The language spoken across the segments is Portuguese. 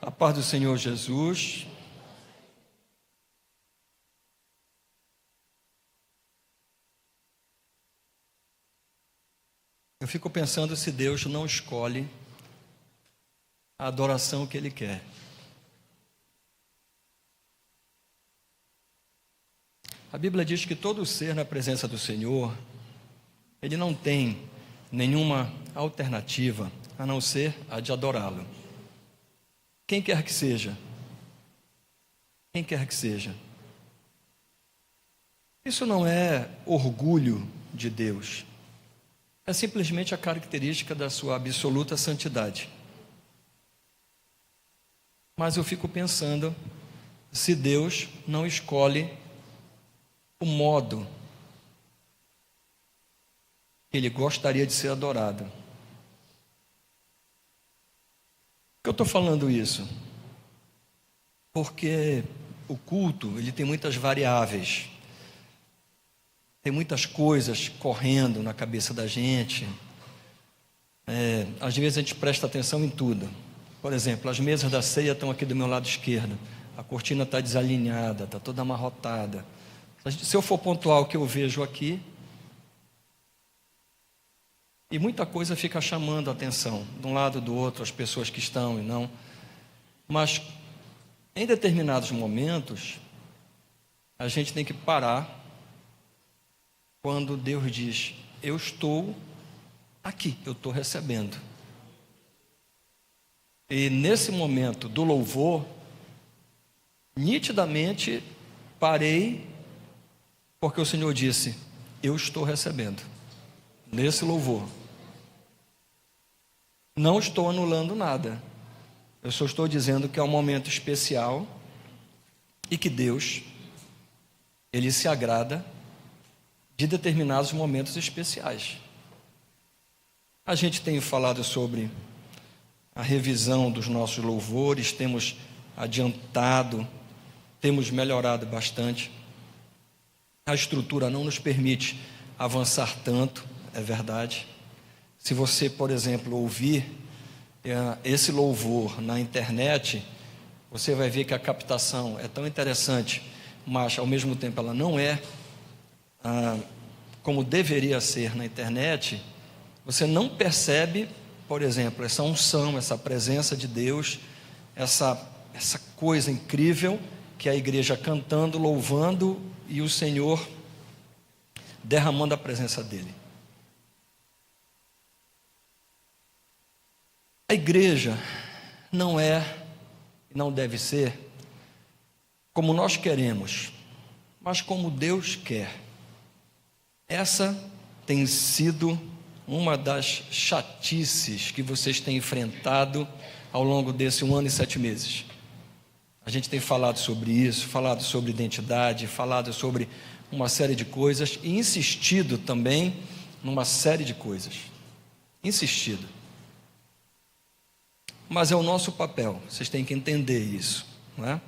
A paz do Senhor Jesus. Eu fico pensando se Deus não escolhe a adoração que Ele quer. A Bíblia diz que todo ser na presença do Senhor, ele não tem nenhuma alternativa a não ser a de adorá-lo. Quem quer que seja. Quem quer que seja. Isso não é orgulho de Deus. É simplesmente a característica da sua absoluta santidade. Mas eu fico pensando se Deus não escolhe o modo que Ele gostaria de ser adorado. Por que eu estou falando isso? Porque o culto, ele tem muitas variáveis. Tem muitas coisas correndo na cabeça da gente. Às vezes a gente presta atenção em tudo. Por exemplo, as mesas da ceia estão aqui do meu lado esquerdo. A cortina está desalinhada, está toda amarrotada. Se eu for pontuar o que eu vejo aqui, e muita coisa fica chamando a atenção, de um lado do outro, as pessoas que estão e não. Mas, em determinados momentos, a gente tem que parar quando Deus diz, eu estou aqui, eu estou recebendo. E nesse momento do louvor, nitidamente parei, porque o Senhor disse, eu estou recebendo. Nesse louvor. Não estou anulando nada. Eu só estou dizendo que é um momento especial e que Deus, Ele se agrada de determinados momentos especiais. A gente tem falado sobre a revisão dos nossos louvores, temos adiantado, temos melhorado bastante. A estrutura não nos permite avançar tanto, é verdade. Se você, por exemplo, ouvir esse louvor na internet, você vai ver que a captação é tão interessante, mas ao mesmo tempo ela não é como deveria ser na internet. Você não percebe, por exemplo, essa unção, essa presença de Deus, essa coisa incrível que é a igreja cantando, louvando e o Senhor derramando a presença dele. A igreja não é e não deve ser como nós queremos, mas como Deus quer. Essa tem sido uma das chatices que vocês têm enfrentado ao longo desse 1 ano e 7 meses. A gente tem falado sobre isso, falado sobre identidade, falado sobre uma série de coisas e insistido também numa série de coisas. Insistido. Mas é o nosso papel, vocês têm que entender isso, não é?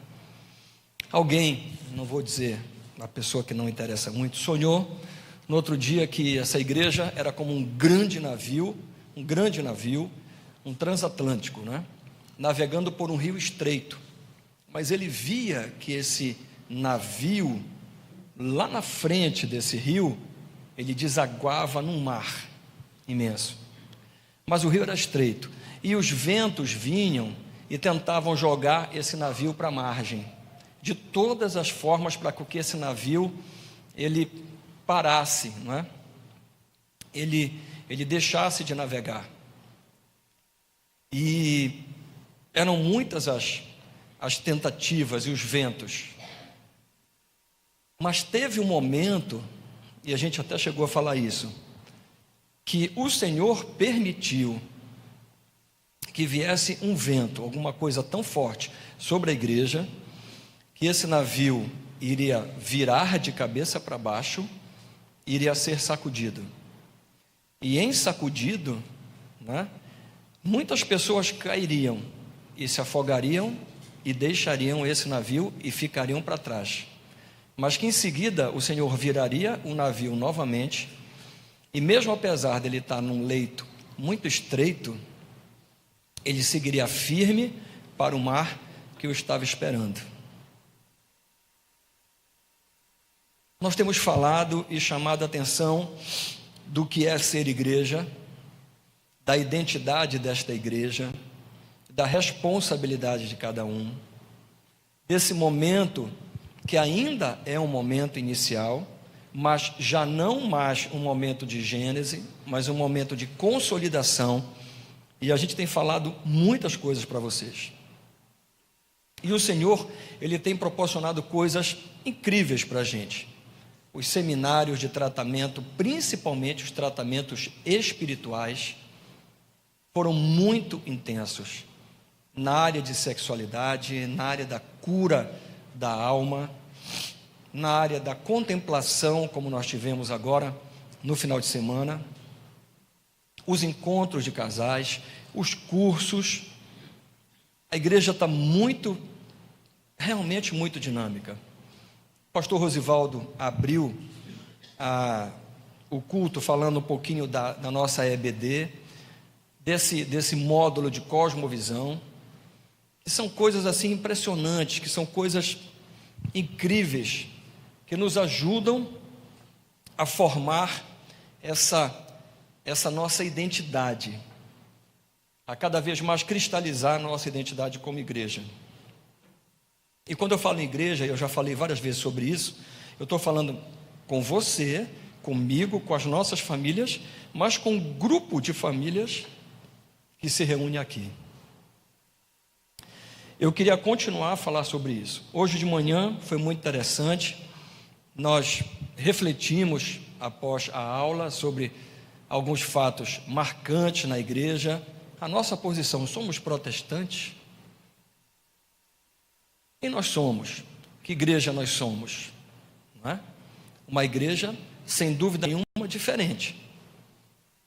Alguém, não vou dizer a pessoa que não interessa muito, sonhou no outro dia que essa igreja era como um grande navio, um transatlântico, né? Navegando por um rio estreito. Mas ele via que esse navio, lá na frente desse rio, ele desaguava num mar imenso. Mas o rio era estreito. E os ventos vinham e tentavam jogar esse navio para a margem. De todas as formas para que esse navio, ele parasse, não é? Ele deixasse de navegar. E eram muitas as tentativas e os ventos. Mas teve um momento, e a gente até chegou a falar isso, que o Senhor permitiu que viesse um vento, alguma coisa tão forte sobre a igreja, que esse navio iria virar de cabeça para baixo, iria ser sacudido. E em sacudido, né, muitas pessoas cairiam e se afogariam e deixariam esse navio e ficariam para trás. Mas que em seguida o Senhor viraria o navio novamente, e mesmo apesar dele estar num leito muito estreito, ele seguiria firme, para o mar que o estava esperando. Nós temos falado e chamado a atenção do que é ser igreja, da identidade desta igreja, da responsabilidade de cada um, desse momento que ainda é um momento inicial, mas já não mais um momento de gênese, mas um momento de consolidação, e a gente tem falado muitas coisas para vocês. E o Senhor, Ele tem proporcionado coisas incríveis para a gente. Os seminários de tratamento, principalmente os tratamentos espirituais, foram muito intensos na área de sexualidade, na área da cura da alma, na área da contemplação, como nós tivemos agora no final de semana, os encontros de casais, os cursos. A igreja está realmente muito dinâmica. O pastor Rosivaldo abriu o culto falando um pouquinho da nossa EBD, desse módulo de cosmovisão, que são coisas assim impressionantes, que são coisas incríveis, que nos ajudam a formar essa nossa identidade, a cada vez mais cristalizar a nossa identidade como igreja. E quando eu falo em igreja, eu já falei várias vezes sobre isso, eu estou falando com você, comigo, com as nossas famílias, mas com um grupo de famílias que se reúne aqui. Eu queria continuar a falar sobre isso. Hoje de manhã foi muito interessante, nós refletimos após a aula sobre alguns fatos marcantes na igreja. A nossa posição: somos protestantes? Quem nós somos? Que igreja nós somos? Não é? Uma igreja, sem dúvida nenhuma, diferente.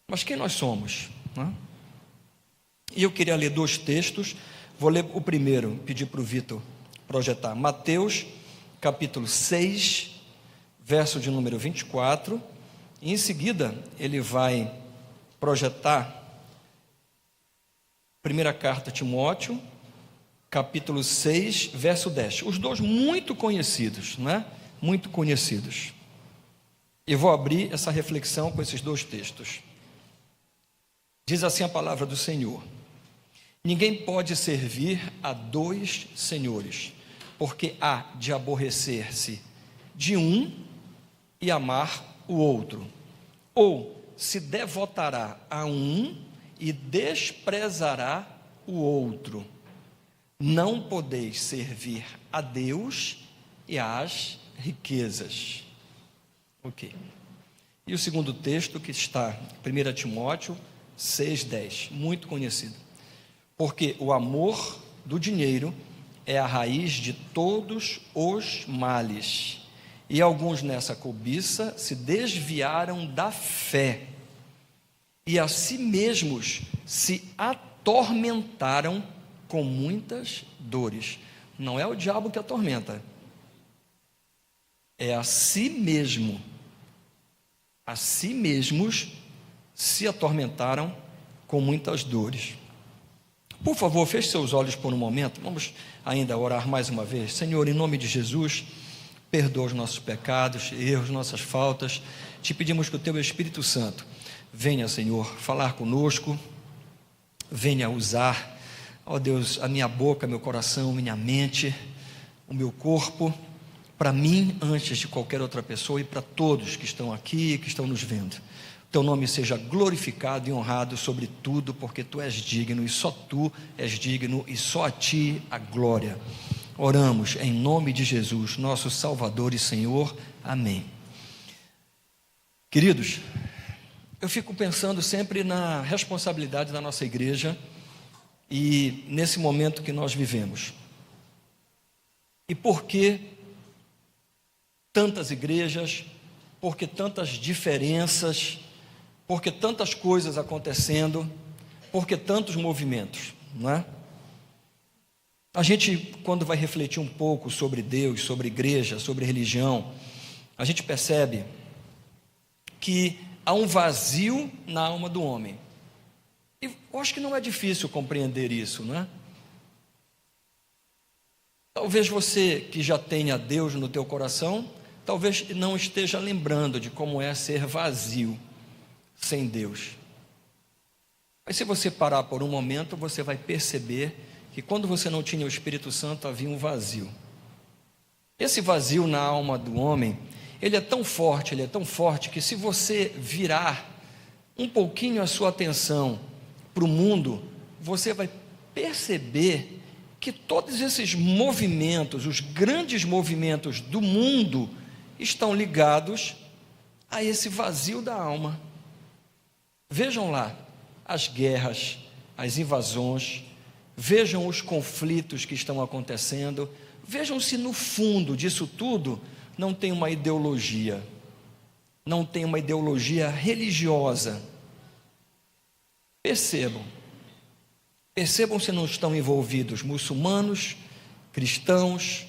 Mas quem nós somos? Não é? E eu queria ler 2 textos. Vou ler o primeiro, pedir para o Vitor projetar. Mateus, capítulo 6, verso de número 24. E em seguida, ele vai projetar 1ª carta a Timóteo, capítulo 6, verso 10. Os dois muito conhecidos, não é? Muito conhecidos. E vou abrir essa reflexão com esses 2 textos. Diz assim a palavra do Senhor: ninguém pode servir a 2 senhores, porque há de aborrecer-se de um e amar o outro, ou se devotará a um e desprezará o outro. Não podeis servir a Deus e às riquezas. Ok. E o segundo texto, que está em 1 Timóteo 6,10, muito conhecido. Porque o amor do dinheiro é a raiz de todos os males, e alguns nessa cobiça se desviaram da fé, e a si mesmos se atormentaram com muitas dores. Não é o diabo que atormenta, é a si mesmo. A si mesmos se atormentaram com muitas dores. Por favor, feche seus olhos por um momento. Vamos ainda orar mais uma vez. Senhor, em nome de Jesus, perdoa os nossos pecados, erros, nossas faltas. Te pedimos que o Teu Espírito Santo venha, Senhor, falar conosco, venha usar, ó Deus, a minha boca, meu coração, minha mente, o meu corpo, para mim antes de qualquer outra pessoa e para todos que estão aqui e que estão nos vendo. Teu nome seja glorificado e honrado sobre tudo, porque Tu és digno e só Tu és digno e só a Ti a glória. Oramos em nome de Jesus, nosso Salvador e Senhor. Amém. Queridos, eu fico pensando sempre na responsabilidade da nossa igreja e nesse momento que nós vivemos. E por que tantas igrejas, por que tantas diferenças, por que tantas coisas acontecendo, por que tantos movimentos, não é? A gente, quando vai refletir um pouco sobre Deus, sobre igreja, sobre religião, a gente percebe que há um vazio na alma do homem. E eu acho que não é difícil compreender isso, não é? Talvez você que já tenha Deus no teu coração, talvez não esteja lembrando de como é ser vazio sem Deus. Mas se você parar por um momento, você vai perceber que quando você não tinha o Espírito Santo, havia um vazio. Esse vazio na alma do homem, ele é tão forte, que se você virar um pouquinho a sua atenção para o mundo, você vai perceber que todos esses movimentos, os grandes movimentos do mundo, estão ligados a esse vazio da alma. Vejam lá as guerras, as invasões, vejam os conflitos que estão acontecendo, vejam se no fundo disso tudo não tem uma ideologia, não tem uma ideologia religiosa. Percebam se não estão envolvidos muçulmanos, cristãos,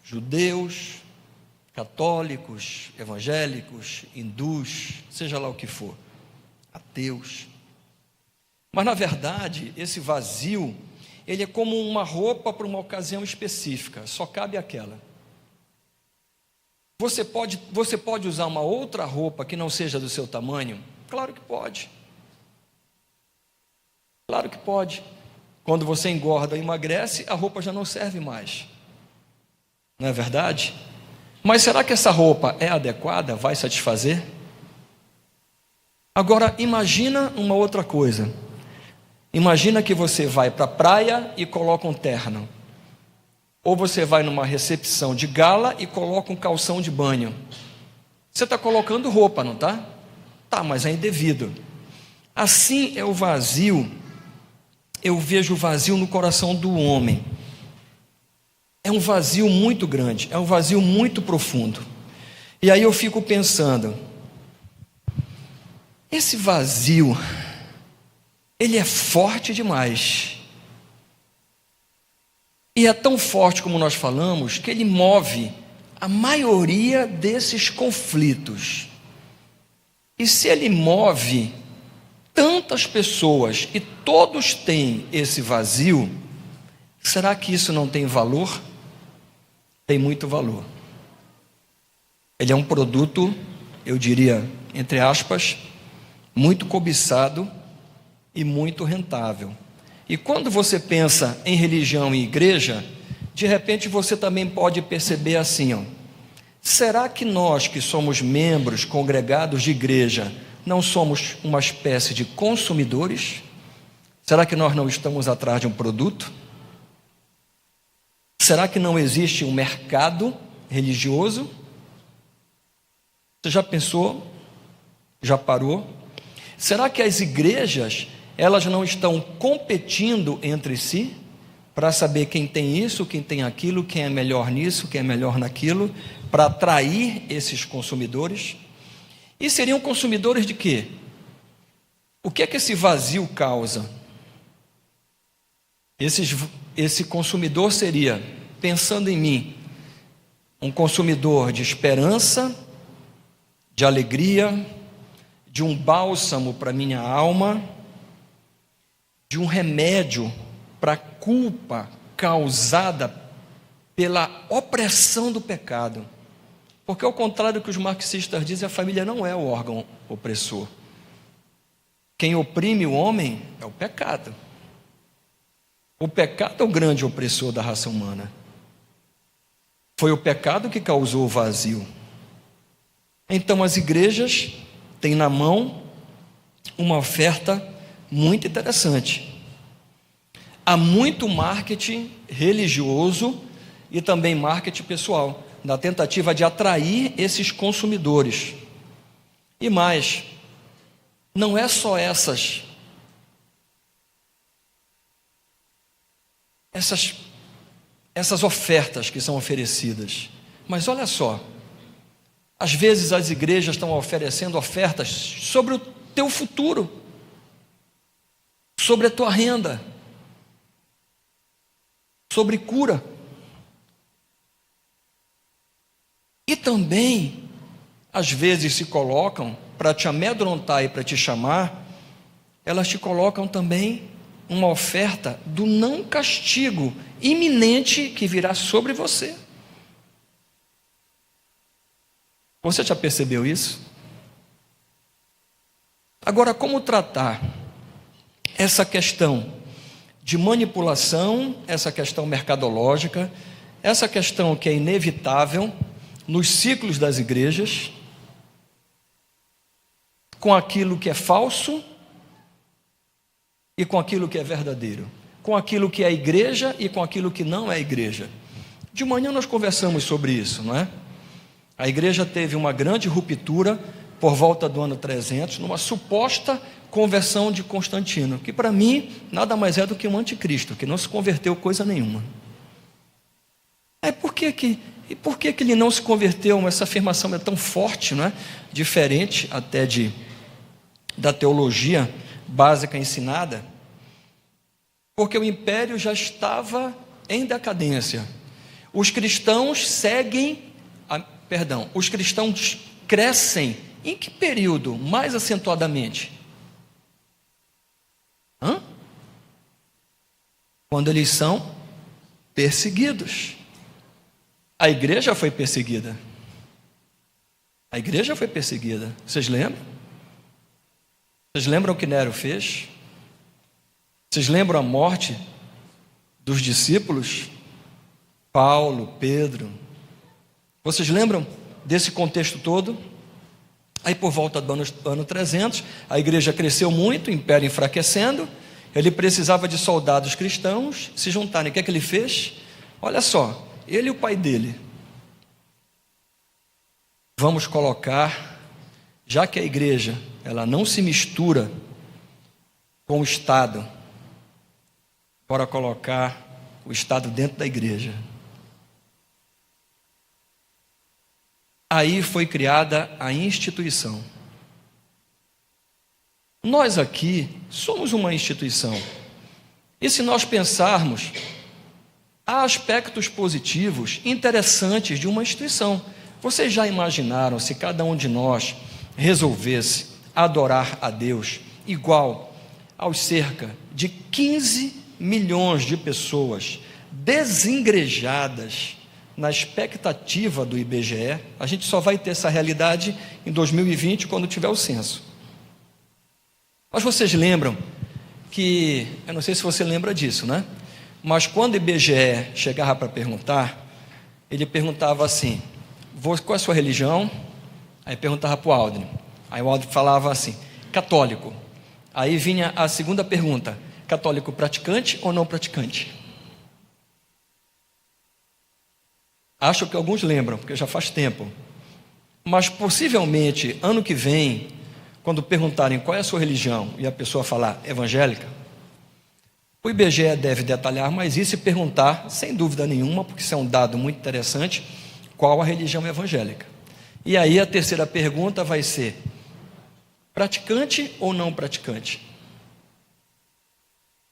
judeus, católicos, evangélicos, hindus, seja lá o que for, ateus. Mas na verdade, esse vazio, ele é como uma roupa para uma ocasião específica, só cabe aquela. Você pode usar uma outra roupa que não seja do seu tamanho? Claro que pode. Claro que pode. Quando você engorda e emagrece, a roupa já não serve mais. Não é verdade? Mas será que essa roupa é adequada? Vai satisfazer? Agora, imagina uma outra coisa. Imagina que você vai para a praia e coloca um terno. Ou você vai numa recepção de gala e coloca um calção de banho. Você está colocando roupa, não está? Tá, mas é indevido. Assim é o vazio. Eu vejo o vazio no coração do homem. É um vazio muito grande, é um vazio muito profundo. E aí eu fico pensando, esse vazio, ele é forte demais. E é tão forte como nós falamos, que ele move a maioria desses conflitos. E se ele move tantas pessoas e todos têm esse vazio, será que isso não tem valor? Tem muito valor. Ele é um produto, eu diria, entre aspas, muito cobiçado e muito rentável. E quando você pensa em religião e igreja, de repente você também pode perceber assim, será que nós que somos membros congregados de igreja, não somos uma espécie de consumidores? Será que nós não estamos atrás de um produto? Será que não existe um mercado religioso? Você já pensou? Já parou? Será que as igrejas, elas não estão competindo entre si para saber quem tem isso, quem tem aquilo, quem é melhor nisso, quem é melhor naquilo, para atrair esses consumidores? E seriam consumidores de quê? O que é que esse vazio causa? Esse consumidor seria, pensando em mim, um consumidor de esperança, de alegria, de um bálsamo para minha alma, de um remédio para a culpa causada pela opressão do pecado. Porque ao contrário do que os marxistas dizem, a família não é o órgão opressor. Quem oprime o homem é o pecado. O pecado é o grande opressor da raça humana. Foi o pecado que causou o vazio. Então as igrejas têm na mão uma oferta muito interessante. Há muito marketing religioso e também marketing pessoal, na tentativa de atrair esses consumidores. E mais, não é só essas ofertas que são oferecidas, mas olha só, às vezes as igrejas estão oferecendo ofertas sobre o teu futuro, sobre a tua renda, sobre cura. E também, às vezes se colocam, para te amedrontar e para te chamar, elas te colocam também uma oferta do não castigo iminente que virá sobre você. Você já percebeu isso? Agora, como tratar essa questão de manipulação, essa questão mercadológica, essa questão que é inevitável nos ciclos das igrejas, com aquilo que é falso e com aquilo que é verdadeiro, com aquilo que é igreja e com aquilo que não é igreja? De manhã nós conversamos sobre isso, não é? A igreja teve uma grande ruptura por volta do ano 300, numa suposta conversão de Constantino, que para mim nada mais é do que um anticristo, que não se converteu coisa nenhuma. Por que ele não se converteu? Essa afirmação é tão forte, não é? Diferente até da teologia básica ensinada, porque o império já estava em decadência. Os cristãos os cristãos crescem em que período mais acentuadamente? Quando eles são perseguidos. A igreja foi perseguida. A igreja foi perseguida. Vocês lembram? Vocês lembram o que Nero fez? Vocês lembram a morte dos discípulos? Paulo, Pedro. Vocês lembram desse contexto todo? Aí por volta do ano 300, a igreja cresceu muito, o império enfraquecendo, ele precisava de soldados cristãos se juntarem. O que é que ele fez? Olha só, ele e o pai dele. Vamos colocar, já que a igreja ela não se mistura com o Estado, para colocar o Estado dentro da igreja. Aí foi criada a instituição. Nós aqui somos uma instituição. E se nós pensarmos, há aspectos positivos, interessantes de uma instituição. Vocês já imaginaram se cada um de nós resolvesse adorar a Deus igual aos cerca de 15 milhões de pessoas desengrejadas na expectativa do IBGE? A gente só vai ter essa realidade em 2020, quando tiver o censo. Mas vocês lembram que, eu não sei se você lembra disso, né? Mas quando o IBGE chegava para perguntar, ele perguntava assim: qual é a sua religião? Aí perguntava para o Aldrin. Aí o Aldrin falava assim: católico. Aí vinha a segunda pergunta: católico praticante ou não praticante? Acho que alguns lembram, porque já faz tempo. Mas possivelmente, ano que vem, quando perguntarem qual é a sua religião e a pessoa falar evangélica, o IBGE deve detalhar mais isso e perguntar, sem dúvida nenhuma, porque isso é um dado muito interessante, qual a religião evangélica. E aí a terceira pergunta vai ser: praticante ou não praticante?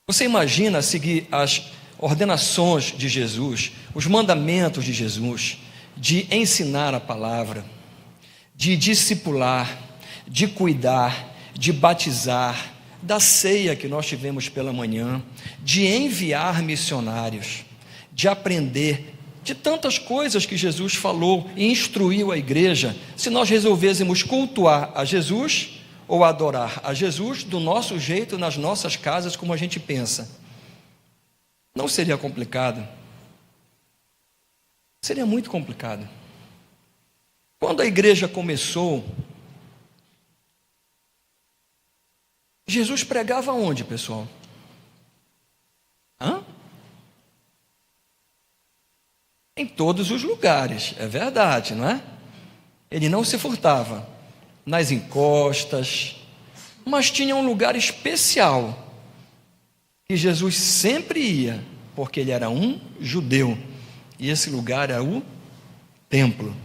Você imagina seguir as ordenações de Jesus, os mandamentos de Jesus, de ensinar a palavra, de discipular, de cuidar, de batizar, da ceia que nós tivemos pela manhã, de enviar missionários, de aprender, de tantas coisas que Jesus falou e instruiu a igreja, se nós resolvêssemos cultuar a Jesus ou adorar a Jesus do nosso jeito, nas nossas casas, como a gente pensa, não seria complicado? Seria muito complicado. Quando a igreja começou, Jesus pregava onde, pessoal? Em todos os lugares, é verdade, não é? Ele não se furtava nas encostas, mas tinha um lugar especial que Jesus sempre ia, porque ele era um judeu, e esse lugar era o templo.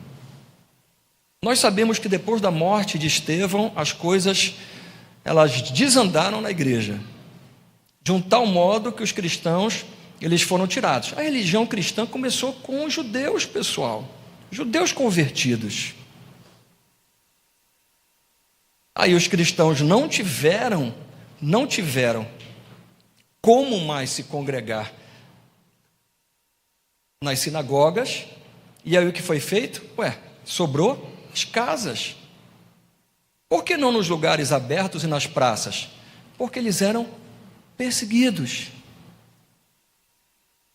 Nós sabemos que depois da morte de Estevão, as coisas elas desandaram na igreja, de um tal modo que os cristãos eles foram tirados. A religião cristã começou com os judeus, pessoal, judeus convertidos. Aí os cristãos não tiveram como mais se congregar nas sinagogas. E aí o que foi feito? Sobrou as casas. Por que não nos lugares abertos e nas praças? Porque eles eram perseguidos.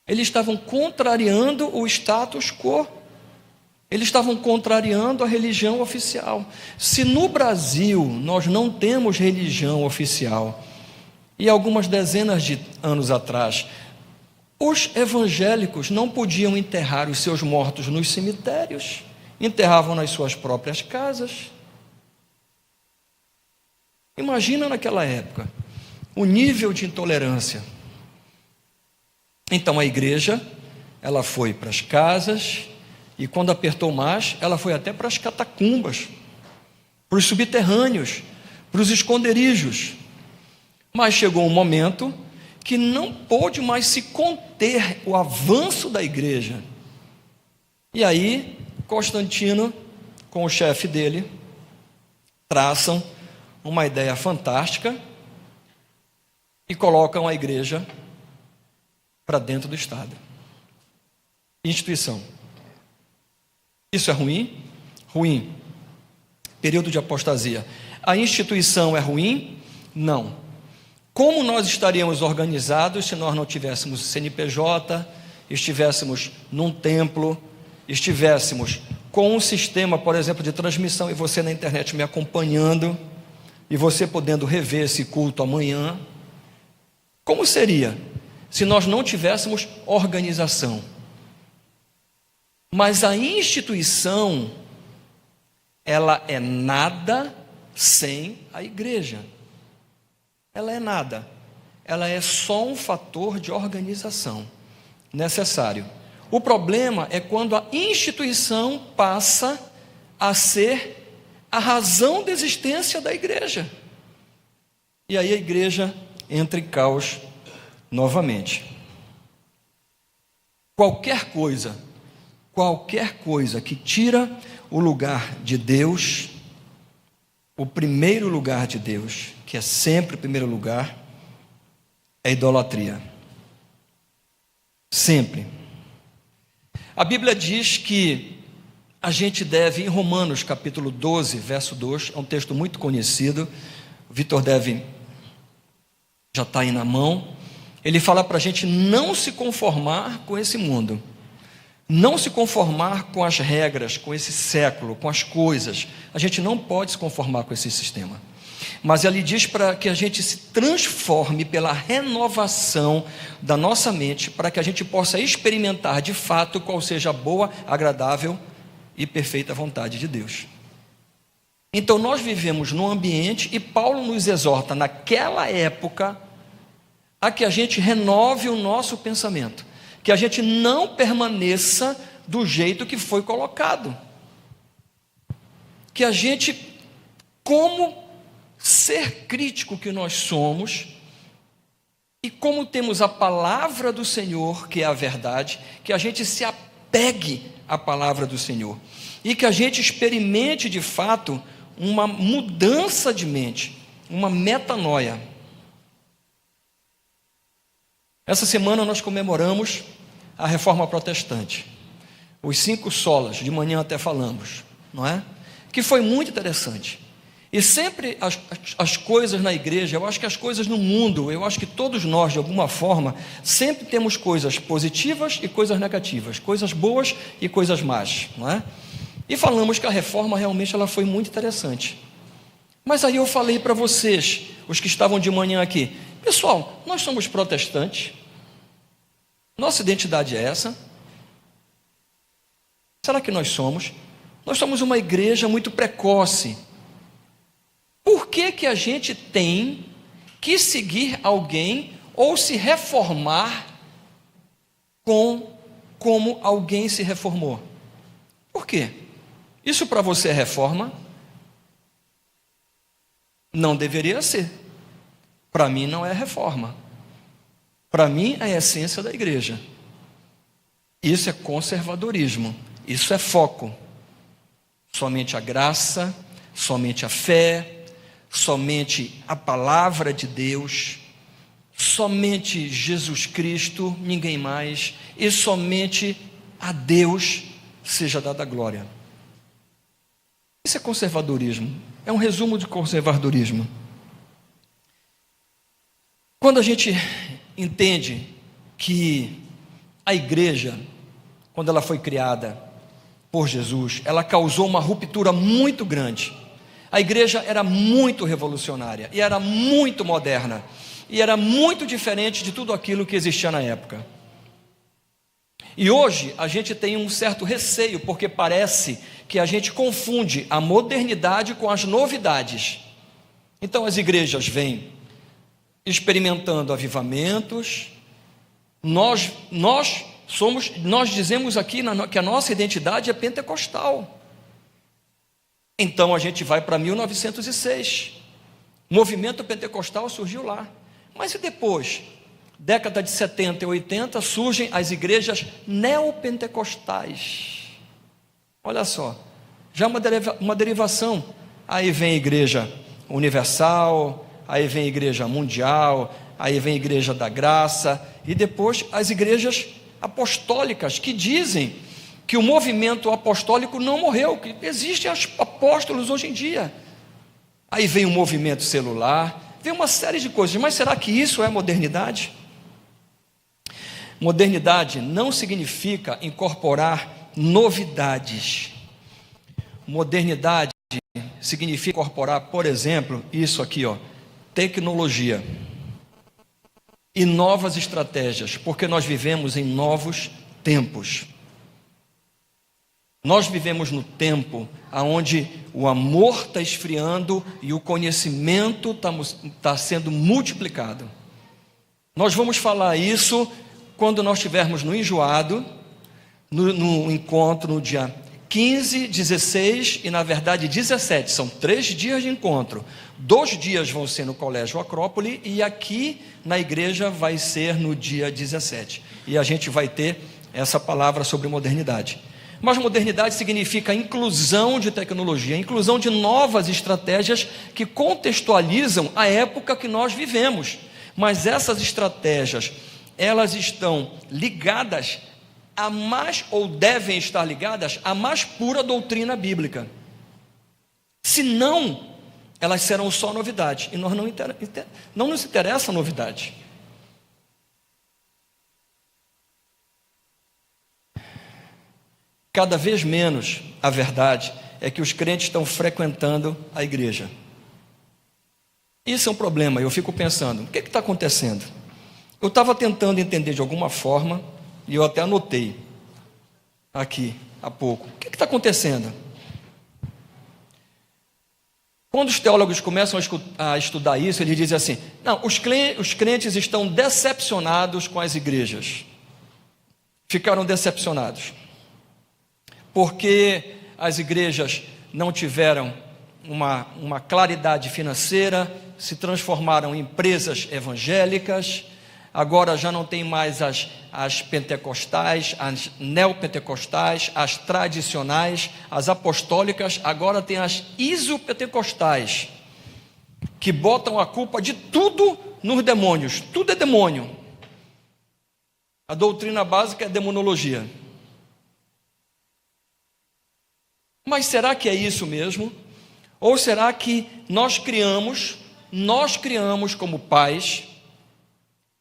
Eles estavam contrariando o status quo. Eles estavam contrariando a religião oficial. Se no Brasil nós não temos religião oficial, e algumas dezenas de anos atrás, os evangélicos não podiam enterrar os seus mortos nos cemitérios, enterravam nas suas próprias casas. Imagina naquela época o nível de intolerância. Então a igreja, ela foi para as casas, e quando apertou mais, ela foi até para as catacumbas, para os subterrâneos, para os esconderijos. Mas chegou um momento que não pôde mais se conter o avanço da igreja. E aí, Constantino, com o chefe dele, traçam uma ideia fantástica e colocam a igreja para dentro do Estado. Instituição. Isso é ruim? Ruim. Período de apostasia. A instituição é ruim? Não. Como nós estaríamos organizados se nós não tivéssemos CNPJ, estivéssemos num templo, estivéssemos com um sistema, por exemplo, de transmissão, e você na internet me acompanhando, e você podendo rever esse culto amanhã? Como seria se nós não tivéssemos organização? Mas a instituição, ela é nada sem a igreja. Ela é nada. Ela é só um fator de organização necessário. O problema é quando a instituição passa a ser a razão da existência da igreja. E aí a igreja entra em caos novamente. Qualquer coisa que tira o lugar de Deus, o primeiro lugar de Deus, que é sempre o primeiro lugar, é idolatria. Sempre. A Bíblia diz que a gente deve, em Romanos capítulo 12, verso 2, é um texto muito conhecido, o Vitor já está aí na mão, ele fala para a gente não se conformar com esse mundo, não se conformar com as regras, com esse século, com as coisas. A gente não pode se conformar com esse sistema. Mas ele diz para que a gente se transforme pela renovação da nossa mente, para que a gente possa experimentar de fato qual seja a boa, agradável e perfeita vontade de Deus. Então nós vivemos num ambiente, e Paulo nos exorta naquela época a que a gente renove o nosso pensamento, que a gente não permaneça do jeito que foi colocado, que a gente, como ser crítico que nós somos, e como temos a palavra do Senhor, que é a verdade, que a gente se apegue à palavra do Senhor, e que a gente experimente de fato uma mudança de mente, uma metanoia. Essa semana nós comemoramos a Reforma Protestante, os 5 solas, de manhã até falamos, não é? Que foi muito interessante. E sempre as coisas na igreja, eu acho que as coisas no mundo, eu acho que todos nós, de alguma forma, sempre temos coisas positivas e coisas negativas, coisas boas e coisas más, não é? E falamos que a reforma realmente ela foi muito interessante. Mas aí eu falei para vocês, os que estavam de manhã aqui, pessoal, nós somos protestantes, nossa identidade é essa? Será que nós somos? Nós somos uma igreja muito precoce. Por que a gente tem que seguir alguém ou se reformar como alguém se reformou? Por quê? Isso para você é reforma? Não deveria ser. Para mim não é reforma. Para mim é a essência da igreja. Isso é conservadorismo. Isso é foco. Somente a graça, somente a fé, somente a palavra de Deus, somente Jesus Cristo, ninguém mais, e somente a Deus seja dada a glória. Isso é conservadorismo, é um resumo de conservadorismo. Quando a gente entende que a igreja, quando ela foi criada por Jesus, ela causou uma ruptura muito grande. A igreja era muito revolucionária, e era muito moderna, e era muito diferente de tudo aquilo que existia na época. E hoje a gente tem um certo receio, porque parece que a gente confunde a modernidade com as novidades. Então as igrejas vêm experimentando avivamentos. Nós dizemos aqui que a nossa identidade é pentecostal. Então a gente vai para 1906. O movimento pentecostal surgiu lá. Mas e depois? Década de 70 e 80 surgem as igrejas neopentecostais. Olha só, já uma derivação. Aí vem a igreja universal, aí vem a igreja mundial, aí vem a igreja da graça, e depois as igrejas apostólicas, que dizem que o movimento apostólico não morreu, que existem apóstolos hoje em dia. Aí vem o movimento celular, vem uma série de coisas, mas será que isso é modernidade? Modernidade não significa incorporar novidades. Modernidade significa incorporar, por exemplo, isso aqui, tecnologia e novas estratégias, porque nós vivemos em novos tempos. Nós vivemos no tempo onde o amor está esfriando e o conhecimento está sendo multiplicado. Nós vamos falar isso quando nós estivermos no Enjoado, no encontro no dia 15, 16 e na verdade 17, são 3 dias de encontro. 2 dias vão ser no Colégio Acrópole e aqui na igreja vai ser no dia 17. E a gente vai ter essa palavra sobre modernidade. Mas modernidade significa inclusão de tecnologia, inclusão de novas estratégias que contextualizam a época que nós vivemos. Mas essas estratégias, elas estão ligadas a mais, ou devem estar ligadas à mais pura doutrina bíblica. Se não, elas serão só novidade, e nós não nos interessa a novidade. Cada vez menos a verdade é que os crentes estão frequentando a igreja. Isso é um problema. Eu fico pensando, o que está acontecendo? Eu estava tentando entender de alguma forma, e eu até anotei aqui há pouco. O que está acontecendo? Quando os teólogos começam a estudar isso, eles dizem assim: não, os crentes estão decepcionados com as igrejas. Ficaram decepcionados porque as igrejas não tiveram uma claridade financeira, se transformaram em empresas evangélicas. Agora já não tem mais as pentecostais, as neopentecostais, as tradicionais, as apostólicas. Agora tem as isopentecostais, que botam a culpa de tudo nos demônios. Tudo é demônio. A doutrina básica é demonologia. Mas será que é isso mesmo? Ou será que nós criamos como pais,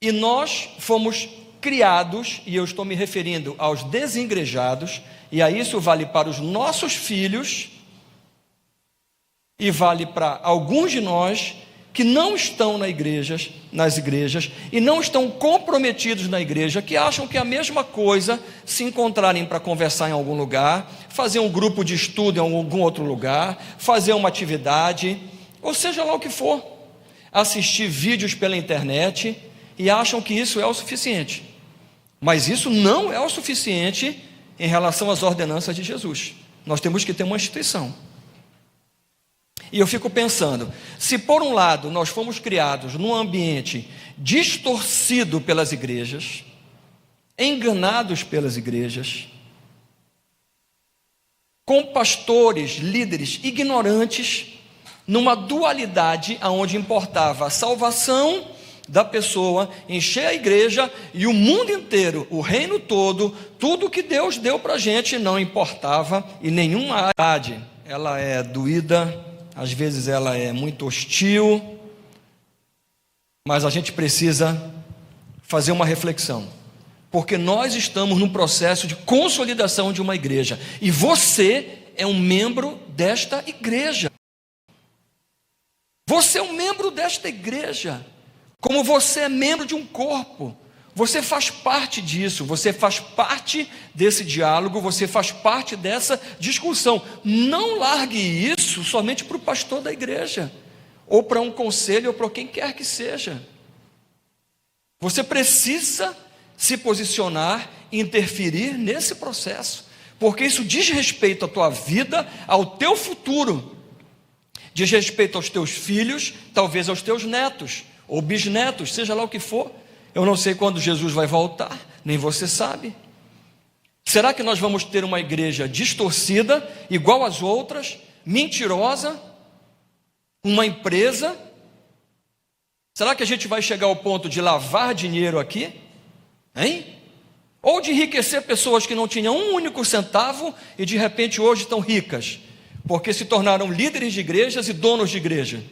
e nós fomos criados, e eu estou me referindo aos desigrejados, e a isso vale para os nossos filhos, e vale para alguns de nós que não estão nas igrejas, e não estão comprometidos na igreja, que acham que é a mesma coisa se encontrarem para conversar em algum lugar, fazer um grupo de estudo em algum outro lugar, fazer uma atividade, ou seja lá o que for, assistir vídeos pela internet, e acham que isso é o suficiente. Mas isso não é o suficiente em relação às ordenanças de Jesus. Nós temos que ter uma instituição. E eu fico pensando, se por um lado nós fomos criados num ambiente distorcido pelas igrejas, enganados pelas igrejas, com pastores, líderes ignorantes, numa dualidade onde importava a salvação da pessoa encher a igreja e o mundo inteiro, o reino todo, tudo que Deus deu para a gente não importava em nenhuma área. Ela é doída, às vezes ela é muito hostil, mas a gente precisa fazer uma reflexão, porque nós estamos num processo de consolidação de uma igreja, e você é um membro desta igreja. Você é um membro desta igreja, como você é membro de um corpo. Você faz parte disso, você faz parte desse diálogo, você faz parte dessa discussão. Não largue isso somente para o pastor da igreja, ou para um conselho, ou para quem quer que seja. Você precisa se posicionar e interferir nesse processo, porque isso diz respeito à tua vida, ao teu futuro, diz respeito aos teus filhos, talvez aos teus netos, ou bisnetos, seja lá o que for. Eu não sei quando Jesus vai voltar, nem você sabe. Será que nós vamos ter uma igreja distorcida, igual às outras, mentirosa, uma empresa? Será que a gente vai chegar ao ponto de lavar dinheiro aqui? Hein? Ou de enriquecer pessoas que não tinham um único centavo e de repente hoje estão ricas, porque se tornaram líderes de igrejas e donos de igreja?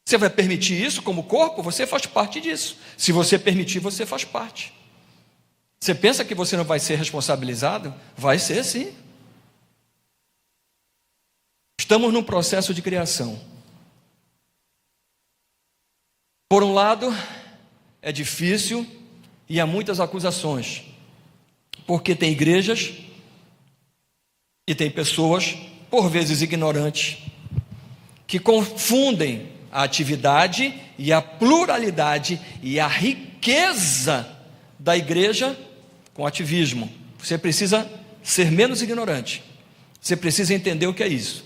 Você vai permitir isso como corpo? Você faz parte disso. Se você permitir, você faz parte. Você pensa que você não vai ser responsabilizado? Vai ser, sim. Estamos num processo de criação. Por um lado, é difícil e há muitas acusações, porque tem igrejas e tem pessoas, por vezes ignorantes, que confundem a atividade e a pluralidade e a riqueza da igreja com ativismo. Você precisa ser menos ignorante. Você precisa entender o que é isso.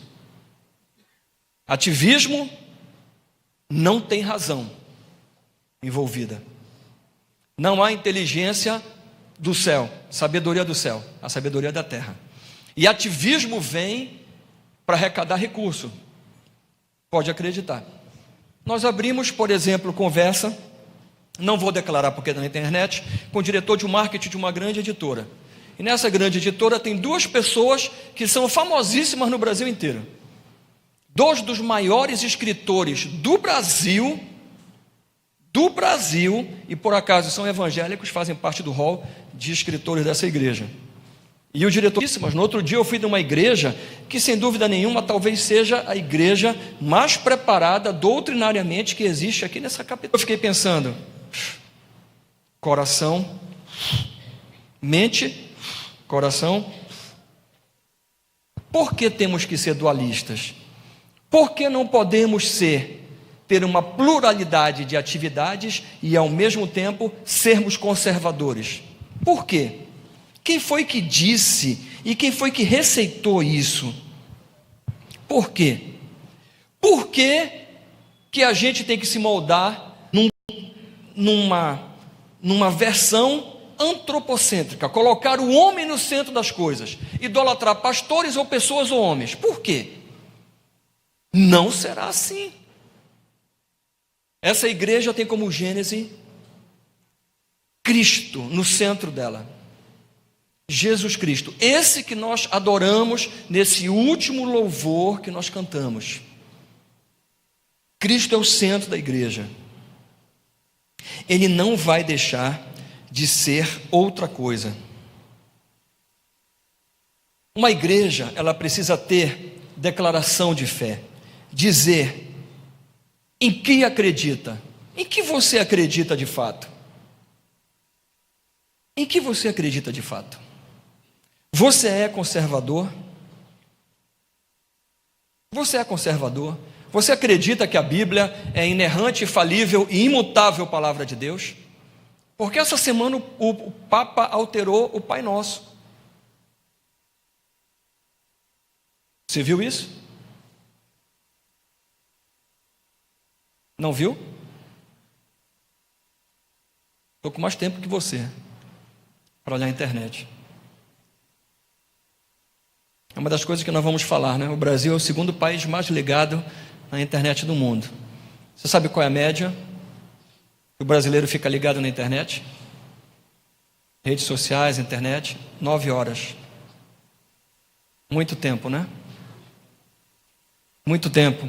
Ativismo não tem razão envolvida. Não há inteligência do céu, sabedoria do céu, a sabedoria da terra. E ativismo vem para arrecadar recurso. Pode acreditar. Nós abrimos, por exemplo, conversa, não vou declarar porque é na internet, com o diretor de marketing de uma grande editora. E nessa grande editora tem duas pessoas que são famosíssimas no Brasil inteiro. Dois dos maiores escritores do Brasil, e por acaso são evangélicos, fazem parte do hall de escritores dessa igreja. E o diretor disse, mas no outro dia eu fui de uma igreja que sem dúvida nenhuma talvez seja a igreja mais preparada doutrinariamente que existe aqui nessa capital. Eu fiquei pensando, coração, mente, coração. Por que temos que ser dualistas? Por que não podemos ter uma pluralidade de atividades e ao mesmo tempo sermos conservadores? Por quê? Quem foi que disse e quem foi que receitou isso? Por quê? Por que a gente tem que se moldar numa versão antropocêntrica, colocar o homem no centro das coisas, idolatrar pastores ou pessoas ou homens? Por quê? Não será assim. Essa igreja tem como gênese Cristo no centro dela. Jesus Cristo, esse que nós adoramos nesse último louvor que nós cantamos. Cristo é o centro da igreja. Ele não vai deixar de ser outra coisa. Uma igreja, ela precisa ter declaração de fé, dizer em que acredita, em que você acredita de fato. Em que você acredita de fato? Você é conservador? Você é conservador? Você acredita que a Bíblia é inerrante, falível e imutável palavra de Deus? Porque essa semana o Papa alterou o Pai Nosso. Você viu isso? Não viu? Estou com mais tempo que você para olhar a internet. É uma das coisas que nós vamos falar, né? O Brasil é o segundo país mais ligado na internet do mundo. Você sabe qual é a média? O brasileiro fica ligado na internet, redes sociais, internet, 9 horas. Muito tempo, né? Muito tempo.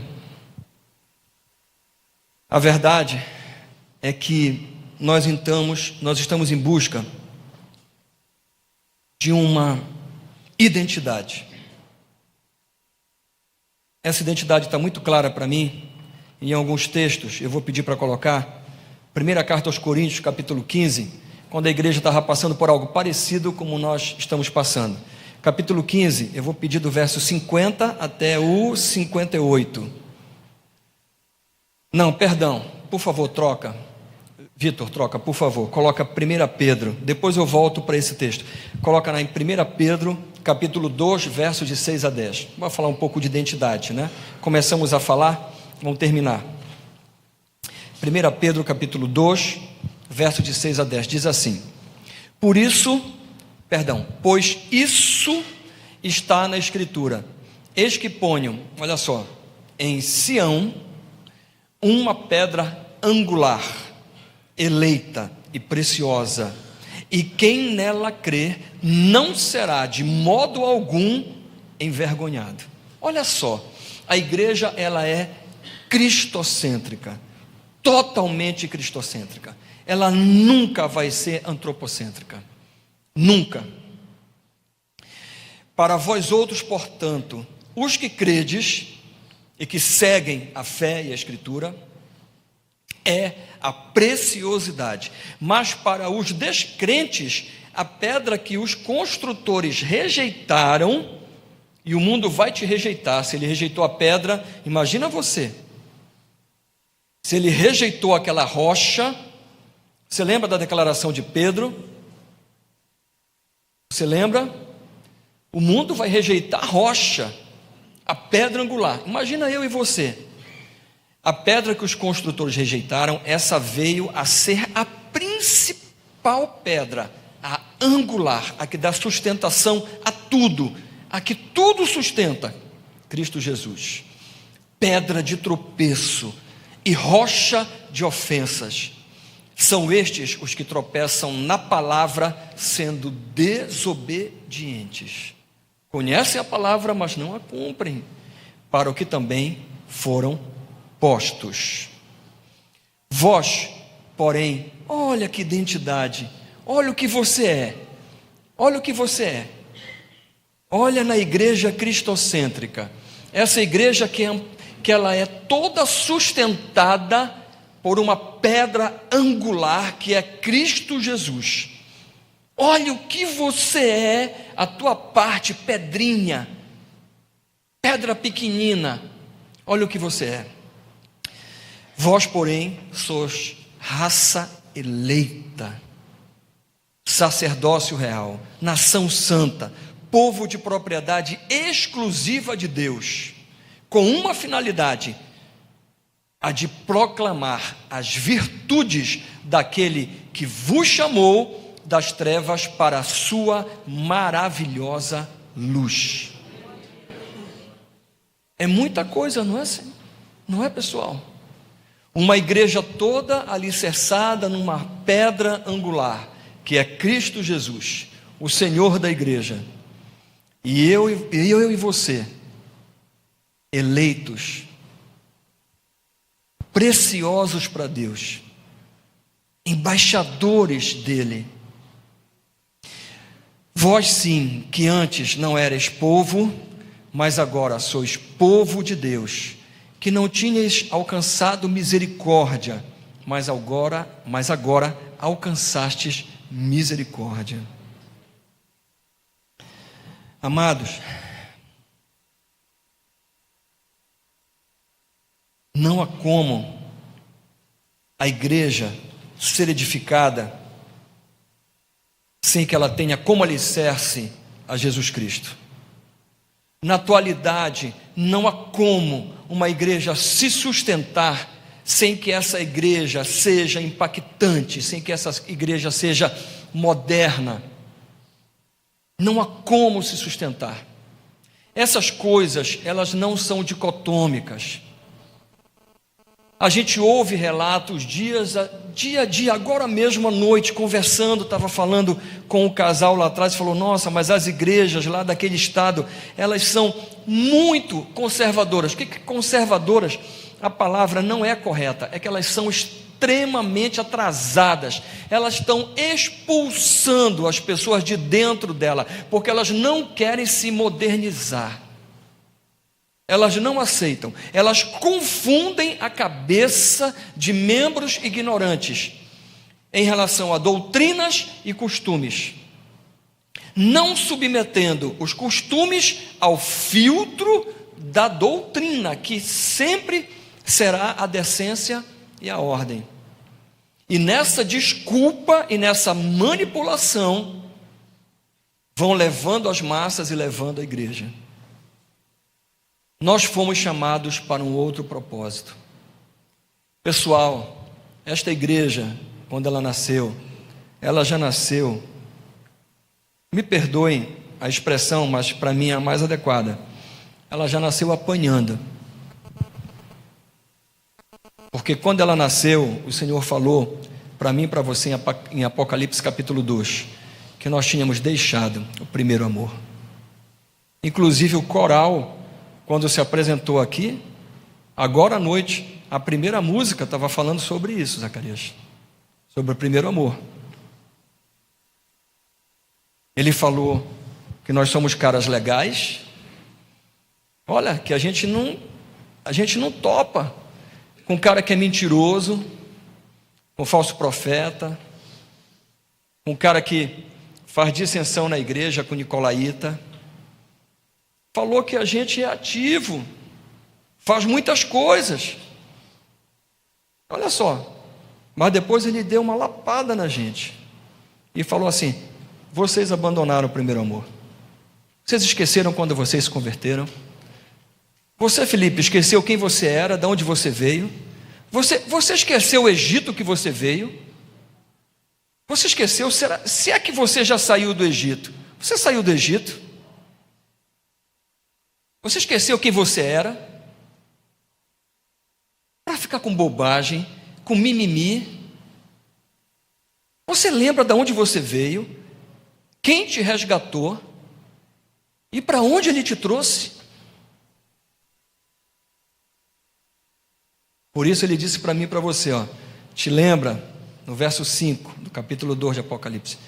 A verdade é que nós estamos em busca de uma identidade. Essa identidade está muito clara para mim, em alguns textos, eu vou pedir para colocar. Primeira carta aos Coríntios, capítulo 15, quando a igreja estava passando por algo parecido como nós estamos passando. Capítulo 15, eu vou pedir do verso 50 até o 58. Não, perdão, por favor, troca. Vitor, troca, por favor, coloca 1 Pedro, depois eu volto para esse texto. Coloca lá em 1 Pedro, capítulo 2, versos de 6 a 10. Vamos falar um pouco de identidade, né? Começamos a falar, vamos terminar. 1 Pedro, capítulo 2, versos de 6 a 10, diz assim: pois isso está na Escritura. Eis que ponho, olha só, em Sião, uma pedra angular, eleita e preciosa, e quem nela crer não será de modo algum envergonhado. Olha só, a igreja ela é cristocêntrica, totalmente cristocêntrica. Ela nunca vai ser antropocêntrica, nunca. Para vós outros, portanto, os que credes e que seguem a fé e a Escritura, é a preciosidade, mas para os descrentes, a pedra que os construtores rejeitaram, e o mundo vai te rejeitar. Se ele rejeitou a pedra, imagina você, se ele rejeitou aquela rocha. Você lembra da declaração de Pedro? Você lembra? O mundo vai rejeitar a rocha, a pedra angular. Imagina eu e você. A pedra que os construtores rejeitaram, essa veio a ser a principal pedra, a angular, a que dá sustentação a tudo, a que tudo sustenta, Cristo Jesus. Pedra de tropeço e rocha de ofensas. São estes os que tropeçam na palavra, sendo desobedientes. Conhecem a palavra, mas não a cumprem, para o que também foram postos. Vós, porém, olha que identidade, olha o que você é, olha o que você é. Olha na igreja cristocêntrica, essa igreja que ela é toda sustentada por uma pedra angular que é Cristo Jesus. Olha o que você é, a tua parte, pedrinha, pedra pequenina, olha o que você é. Vós, porém, sois raça eleita, sacerdócio real, nação santa, povo de propriedade exclusiva de Deus, com uma finalidade, a de proclamar as virtudes daquele que vos chamou das trevas para a sua maravilhosa luz. É muita coisa, não é assim? Não é, pessoal? Uma igreja toda alicerçada numa pedra angular, que é Cristo Jesus, o Senhor da igreja. E eu e você, eleitos, preciosos para Deus, embaixadores dele. Vós sim, que antes não erais povo, mas agora sois povo de Deus, que não tinhais alcançado misericórdia, mas agora alcançastes misericórdia. Amados, não há como a igreja ser edificada sem que ela tenha como alicerce a Jesus Cristo. Na atualidade, não há como uma igreja se sustentar sem que essa igreja seja impactante, sem que essa igreja seja moderna. Não há como se sustentar. Essas coisas, elas não são dicotômicas. A gente ouve relatos dia a dia, agora mesmo à noite, conversando, estava falando com o casal lá atrás, falou, nossa, mas as igrejas lá daquele estado, elas são muito conservadoras. O que é conservadoras? A palavra não é correta, é que elas são extremamente atrasadas, elas estão expulsando as pessoas de dentro dela, porque elas não querem se modernizar. Elas não aceitam, elas confundem a cabeça de membros ignorantes em relação a doutrinas e costumes, não submetendo os costumes ao filtro da doutrina, que sempre será a decência e a ordem. E nessa desculpa e nessa manipulação, vão levando as massas e levando a igreja. Nós fomos chamados para um outro propósito. Pessoal, esta igreja, quando ela nasceu, ela já nasceu, me perdoem a expressão, mas para mim é a mais adequada, ela já nasceu apanhando. Porque quando ela nasceu, o Senhor falou para mim e para você em Apocalipse capítulo 2, que nós tínhamos deixado o primeiro amor. Inclusive o coral, quando se apresentou aqui, agora à noite, a primeira música estava falando sobre isso, Zacarias, sobre o primeiro amor. Ele falou que nós somos caras legais, olha, que a gente não topa com um cara que é mentiroso, com falso profeta, com um cara que faz dissensão na igreja com nicolaíta. Falou que a gente é ativo, faz muitas coisas. Olha só, mas depois ele deu uma lapada na gente e falou assim: vocês abandonaram o primeiro amor. Vocês esqueceram quando vocês se converteram? Você, Felipe, esqueceu quem você era, de onde você veio? Você esqueceu o Egito que você veio? Você esqueceu, se é que você já saiu do Egito? Você saiu do Egito? Você esqueceu quem você era? Para ficar com bobagem, com mimimi. Você lembra de onde você veio? Quem te resgatou? E para onde ele te trouxe? Por isso ele disse para mim e para você, te lembra, no verso 5 do capítulo 2 de Apocalipse,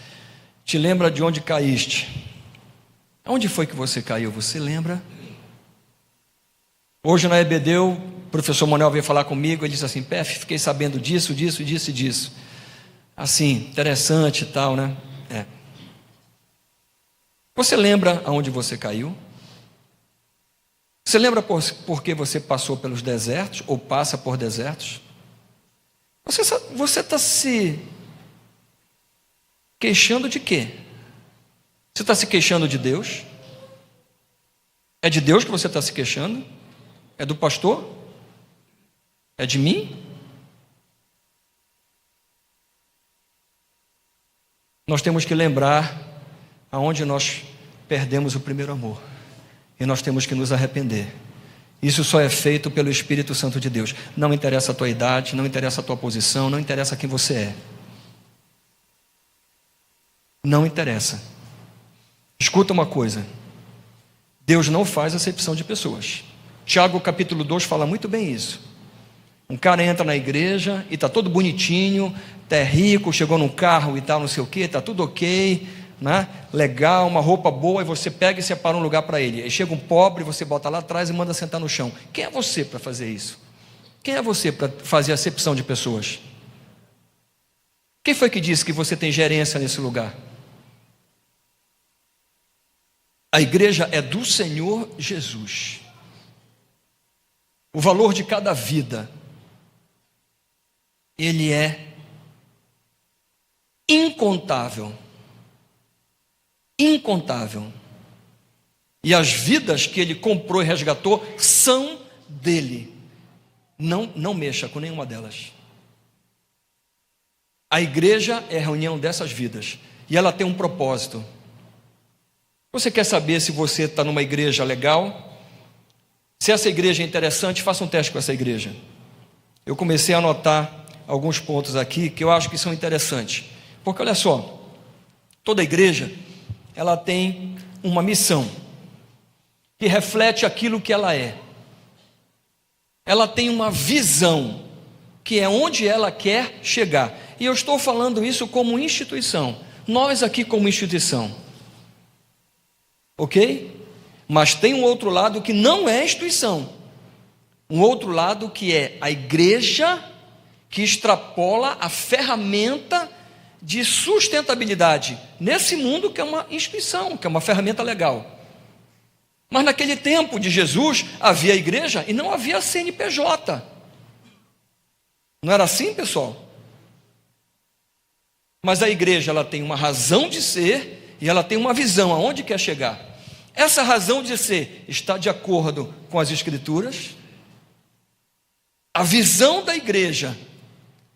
te lembra de onde caíste? Onde foi que você caiu? Você lembra? Hoje na EBD, o professor Manuel veio falar comigo, ele disse assim, Pef, fiquei sabendo disso. Assim, interessante e tal, né? Você lembra aonde você caiu? Você lembra por que você passou pelos desertos, ou passa por desertos? Você está se queixando de quê? Você está se queixando de Deus? É de Deus que você está se queixando? É do pastor? É de mim? Nós temos que lembrar aonde nós perdemos o primeiro amor. E nós temos que nos arrepender. Isso só é feito pelo Espírito Santo de Deus. Não interessa a tua idade, não interessa a tua posição, não interessa quem você é. Não interessa. Escuta uma coisa. Deus não faz acepção de pessoas. Tiago capítulo 2 fala muito bem isso. Um cara entra na igreja e está todo bonitinho, é rico, chegou num carro e tal, não sei o que, está tudo ok, né? Legal, uma roupa boa, e você pega e separa um lugar para ele. Aí chega um pobre, você bota lá atrás e manda sentar no chão. Quem é você para fazer isso? Quem é você para fazer acepção de pessoas? Quem foi que disse que você tem gerência nesse lugar? A igreja é do Senhor Jesus. O valor de cada vida, ele é incontável. Incontável. E as vidas que ele comprou e resgatou são dele. Não mexa com nenhuma delas. A igreja é a reunião dessas vidas. E ela tem um propósito. Você quer saber se você está numa igreja legal? Se essa igreja é interessante, faça um teste com essa igreja. eu comecei a anotar alguns pontos aqui que eu acho que são interessantes. Porque olha só, toda igreja, ela tem uma missão que reflete aquilo que ela é. Ela tem uma visão, que é onde ela quer chegar. E eu estou falando isso como instituição. Nós aqui como instituição. Ok? Mas tem um outro lado que não é instituição. Um outro lado que é a igreja que extrapola a ferramenta de sustentabilidade nesse mundo que é uma instituição, que é uma ferramenta legal. Mas naquele tempo de Jesus havia a igreja e não havia a CNPJ. Não era assim, pessoal? Mas a igreja, ela tem uma razão de ser e ela tem uma visão aonde quer chegar. Essa razão de ser está de acordo com as Escrituras. A visão da igreja,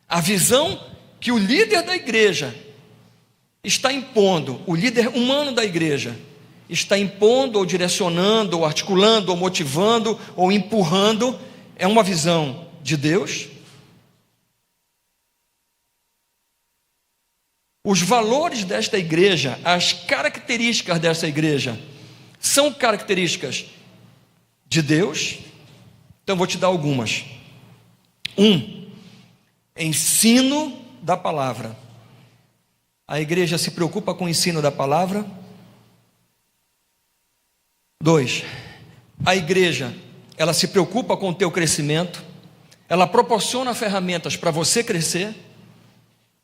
a visão que o líder da igreja está impondo, o líder humano da igreja, está impondo, ou direcionando, ou articulando, ou motivando, ou empurrando, é uma visão de Deus. Os valores desta igreja, as características dessa igreja, são características de Deus. Então vou te dar algumas. Ensino da palavra. A igreja se preocupa com o ensino da palavra. 2, a igreja, ela se preocupa com o teu crescimento, ela proporciona ferramentas para você crescer,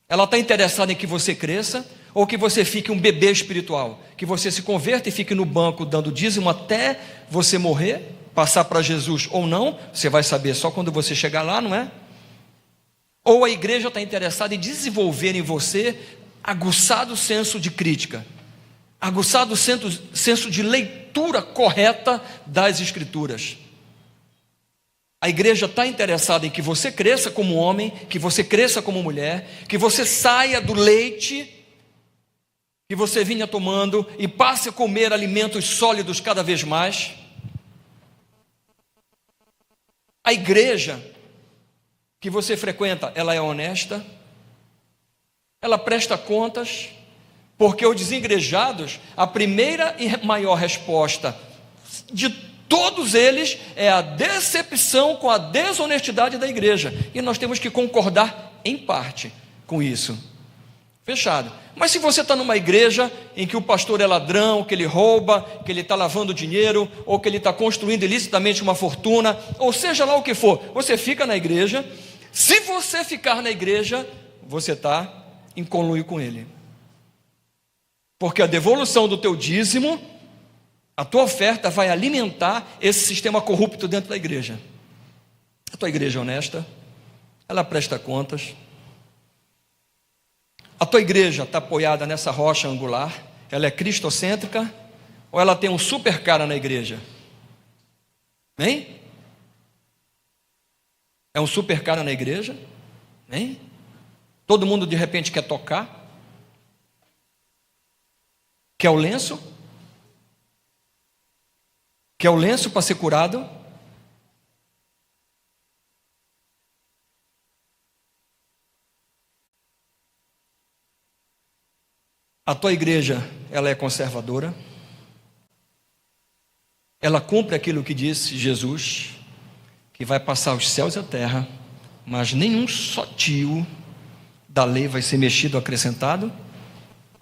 ela está interessada em que você cresça, ou que você fique um bebê espiritual, que você se converta e fique no banco dando dízimo até você morrer, passar para Jesus ou não, você vai saber só quando você chegar lá, não é? Ou a igreja está interessada em desenvolver em você aguçado senso de crítica, aguçado senso de leitura correta das Escrituras. A igreja está interessada em que você cresça como homem, que você cresça como mulher, que você saia do leite que você vinha tomando e passe a comer alimentos sólidos cada vez mais. A igreja que você frequenta, ela é honesta, ela presta contas. Porque os desigrejados, a primeira e maior resposta de todos eles é a decepção com a desonestidade da igreja. E nós temos que concordar em parte com isso. Fechado. Mas se você está numa igreja em que o pastor é ladrão, que ele rouba, que ele está lavando dinheiro, ou que ele está construindo ilicitamente uma fortuna, ou seja lá o que for, você fica na igreja. Se você ficar na igreja, você está em conluio com ele. Porque a devolução do teu dízimo, a tua oferta vai alimentar esse sistema corrupto dentro da igreja. A tua igreja é honesta, ela presta contas. A tua igreja está apoiada nessa rocha angular, ela é cristocêntrica, ou ela tem um super cara na igreja? Hein? É um super cara na igreja? Hein? Todo mundo de repente quer tocar? Quer o lenço? Quer o lenço para ser curado? A tua igreja, ela é conservadora? Ela cumpre aquilo que disse Jesus, que vai passar os céus e a terra, mas nenhum só tio da lei vai ser mexido ou acrescentado?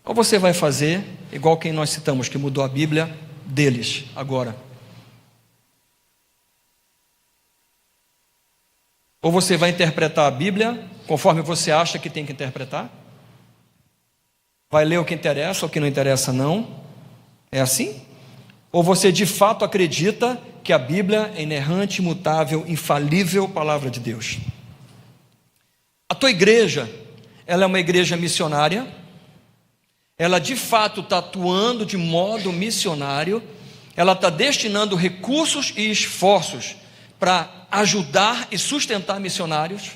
Ou você vai fazer igual quem nós citamos, que mudou a Bíblia deles agora? Ou você vai interpretar a Bíblia conforme você acha que tem que interpretar? Vai ler o que interessa ou o que não interessa não? É assim? Ou você de fato acredita que a Bíblia é inerrante, imutável, infalível palavra de Deus? A tua igreja, ela é uma igreja missionária? Ela de fato está atuando de modo missionário, ela está destinando recursos e esforços para ajudar e sustentar missionários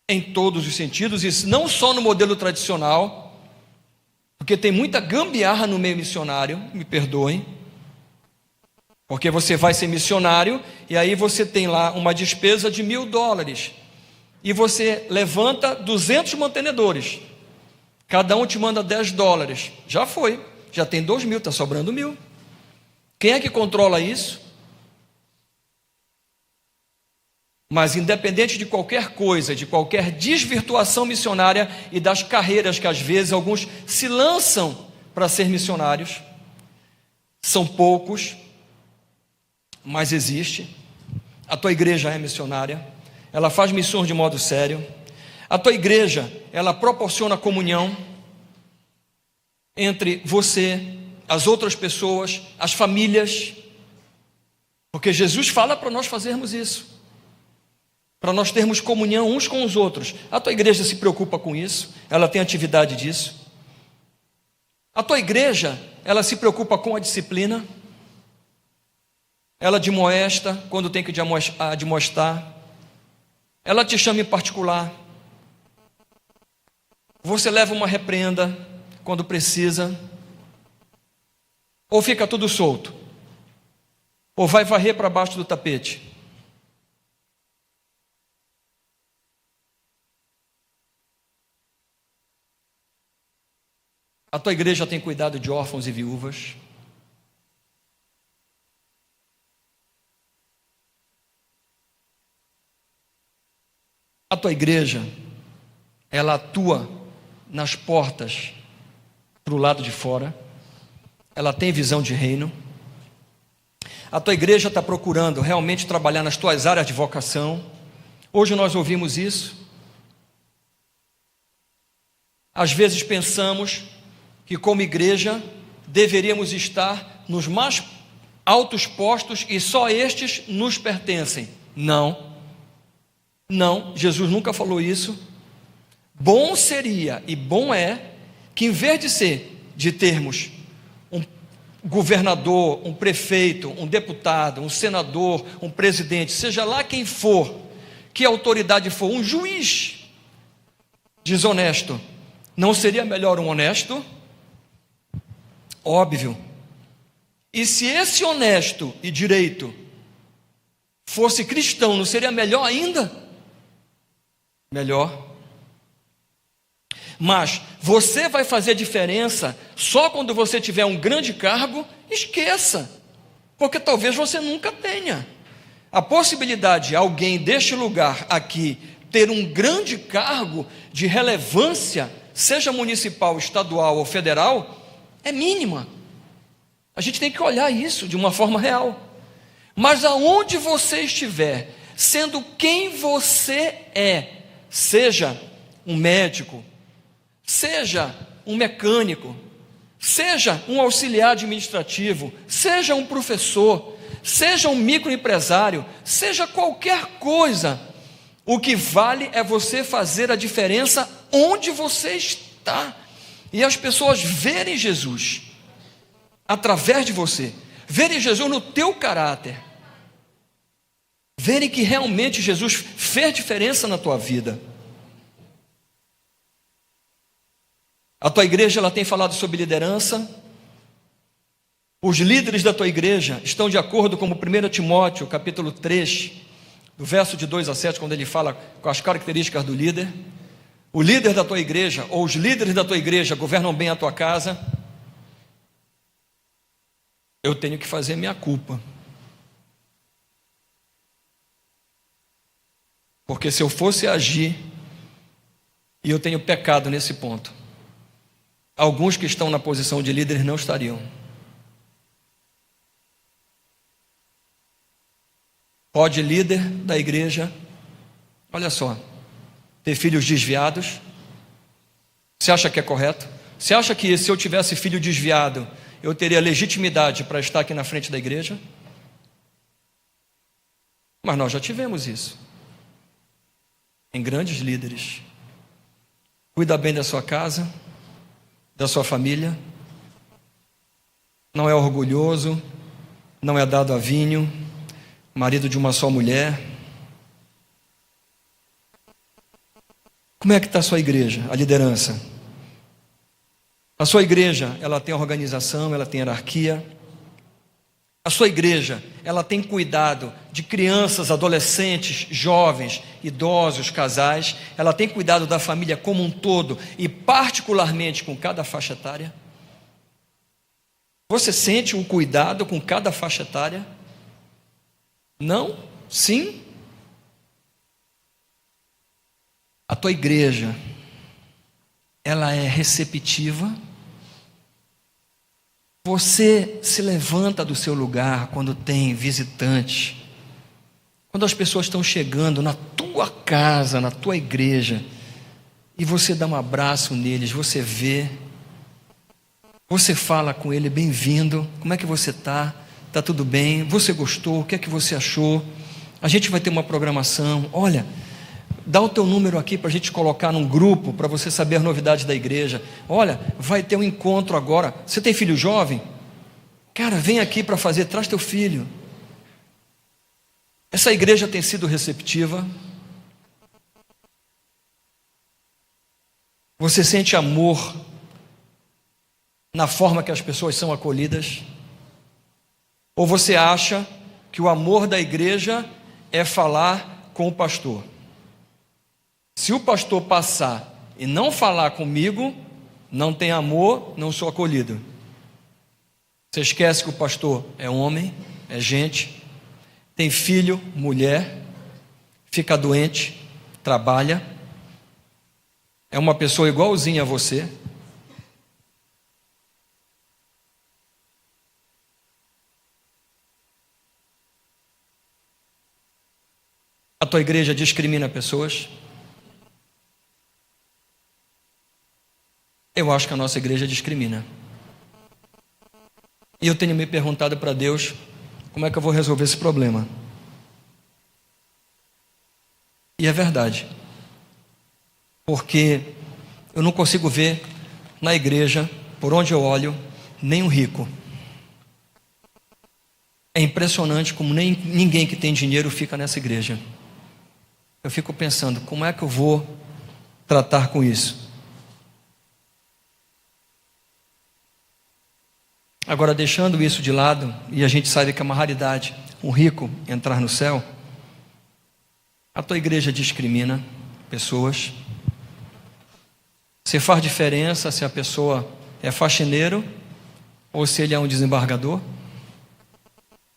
em todos os sentidos, isso não só no modelo tradicional, porque tem muita gambiarra no meio missionário, me perdoem, Porque você vai ser missionário e aí você tem lá uma despesa de $1.000 e você levanta 200 mantenedores. Cada um te manda $10. Já foi, já tem 2.000, está sobrando 1.000. Quem é que controla isso? Mas independente de qualquer coisa, de qualquer desvirtuação missionária e das carreiras que às vezes alguns se lançam para ser missionários, são poucos, mas existe. A tua igreja é missionária, ela faz missões de modo sério. A tua igreja, ela proporciona comunhão entre você, as outras pessoas, as famílias, porque Jesus fala para nós fazermos isso, para nós termos comunhão uns com os outros. A tua igreja se preocupa com isso, ela tem atividade disso. A tua igreja, ela se preocupa com a disciplina, ela admoesta quando tem que admoestar, ela te chama em particular, você leva uma repreenda quando precisa, ou fica tudo solto, ou vai varrer para baixo do tapete. A tua igreja tem cuidado de órfãos e viúvas. A tua igreja, ela atua nas portas para o lado de fora, ela tem visão de reino. A tua igreja está procurando realmente trabalhar nas tuas áreas de vocação. Hoje nós ouvimos isso. Às vezes pensamos que como igreja deveríamos estar nos mais altos postos e só estes nos pertencem. Não, Jesus nunca falou isso. Bom seria e bom é que em vez de termos um governador, um prefeito, um deputado, um senador, um presidente, seja lá quem for, que autoridade for, um juiz desonesto, não seria melhor um honesto? Óbvio. E se esse honesto e direito fosse cristão, não seria melhor ainda? Melhor. Mas você vai fazer diferença só quando você tiver um grande cargo? Esqueça, porque talvez você nunca tenha. A possibilidade de alguém deste lugar aqui ter um grande cargo de relevância, seja municipal, estadual ou federal, é mínima. A gente tem que olhar isso de uma forma real. Mas aonde você estiver, sendo quem você é, seja um médico, seja um mecânico, seja um auxiliar administrativo, seja um professor, seja um microempresário, seja qualquer coisa, o que vale é você fazer a diferença onde você está. E as pessoas verem Jesus através de você, verem Jesus no teu caráter, verem que realmente Jesus fez diferença na tua vida. A tua igreja, ela tem falado sobre liderança. Os líderes da tua igreja estão de acordo com 1 Timóteo, capítulo 3, do verso de 2 a 7, quando ele fala com as características do líder. O líder da tua igreja, ou os líderes da tua igreja, governam bem a tua casa. Eu tenho que fazer minha culpa. Porque se eu fosse agir, e eu tenho pecado nesse ponto, alguns que estão na posição de líderes não estariam. Pode líder da igreja, olha só, ter filhos desviados? Você acha que é correto? Você acha que se eu tivesse filho desviado, eu teria legitimidade para estar aqui na frente da igreja? Mas nós já tivemos isso em grandes líderes. Cuida bem da sua casa, da sua família, não é orgulhoso, não é dado a vinho, marido de uma só mulher. Como é que está a sua igreja, a liderança? A sua igreja, ela tem organização, ela tem hierarquia. A sua igreja, ela tem cuidado de crianças, adolescentes, jovens, idosos, casais. Ela tem cuidado da família como um todo e particularmente com cada faixa etária. Você sente um cuidado com cada faixa etária? Não? Sim? A tua igreja, ela é receptiva? Você se levanta do seu lugar quando tem visitante, quando as pessoas estão chegando na tua casa, na tua igreja, e você dá um abraço neles, você vê, você fala com ele, bem-vindo, como é que você está? Está tudo bem? Você gostou? O que é que você achou? A gente vai ter uma programação, olha, dá o teu número aqui para a gente colocar num grupo, para você saber as novidades da igreja. Olha, vai ter um encontro agora. Você tem filho jovem? Cara, vem aqui para fazer, traz teu filho. Essa igreja tem sido receptiva. Você sente amor na forma que as pessoas são acolhidas? Ou você acha que o amor da igreja é falar com o pastor? Se o pastor passar e não falar comigo, não tem amor, não sou acolhido. Você esquece que o pastor é homem, é gente, tem filho, mulher, fica doente, trabalha, é uma pessoa igualzinha a você. A tua igreja discrimina pessoas? Eu acho que a nossa igreja discrimina. E eu tenho me perguntado para Deus, como é que eu vou resolver esse problema? E é verdade. Porque eu não consigo ver na igreja, por onde eu olho, nem um rico. É impressionante como nem ninguém que tem dinheiro fica nessa igreja. Eu fico pensando, como é que eu vou tratar com isso? Agora, deixando isso de lado, e a gente sabe que é uma raridade um rico entrar no céu, a tua igreja discrimina pessoas. Se faz diferença se a pessoa é faxineiro ou se ele é um desembargador?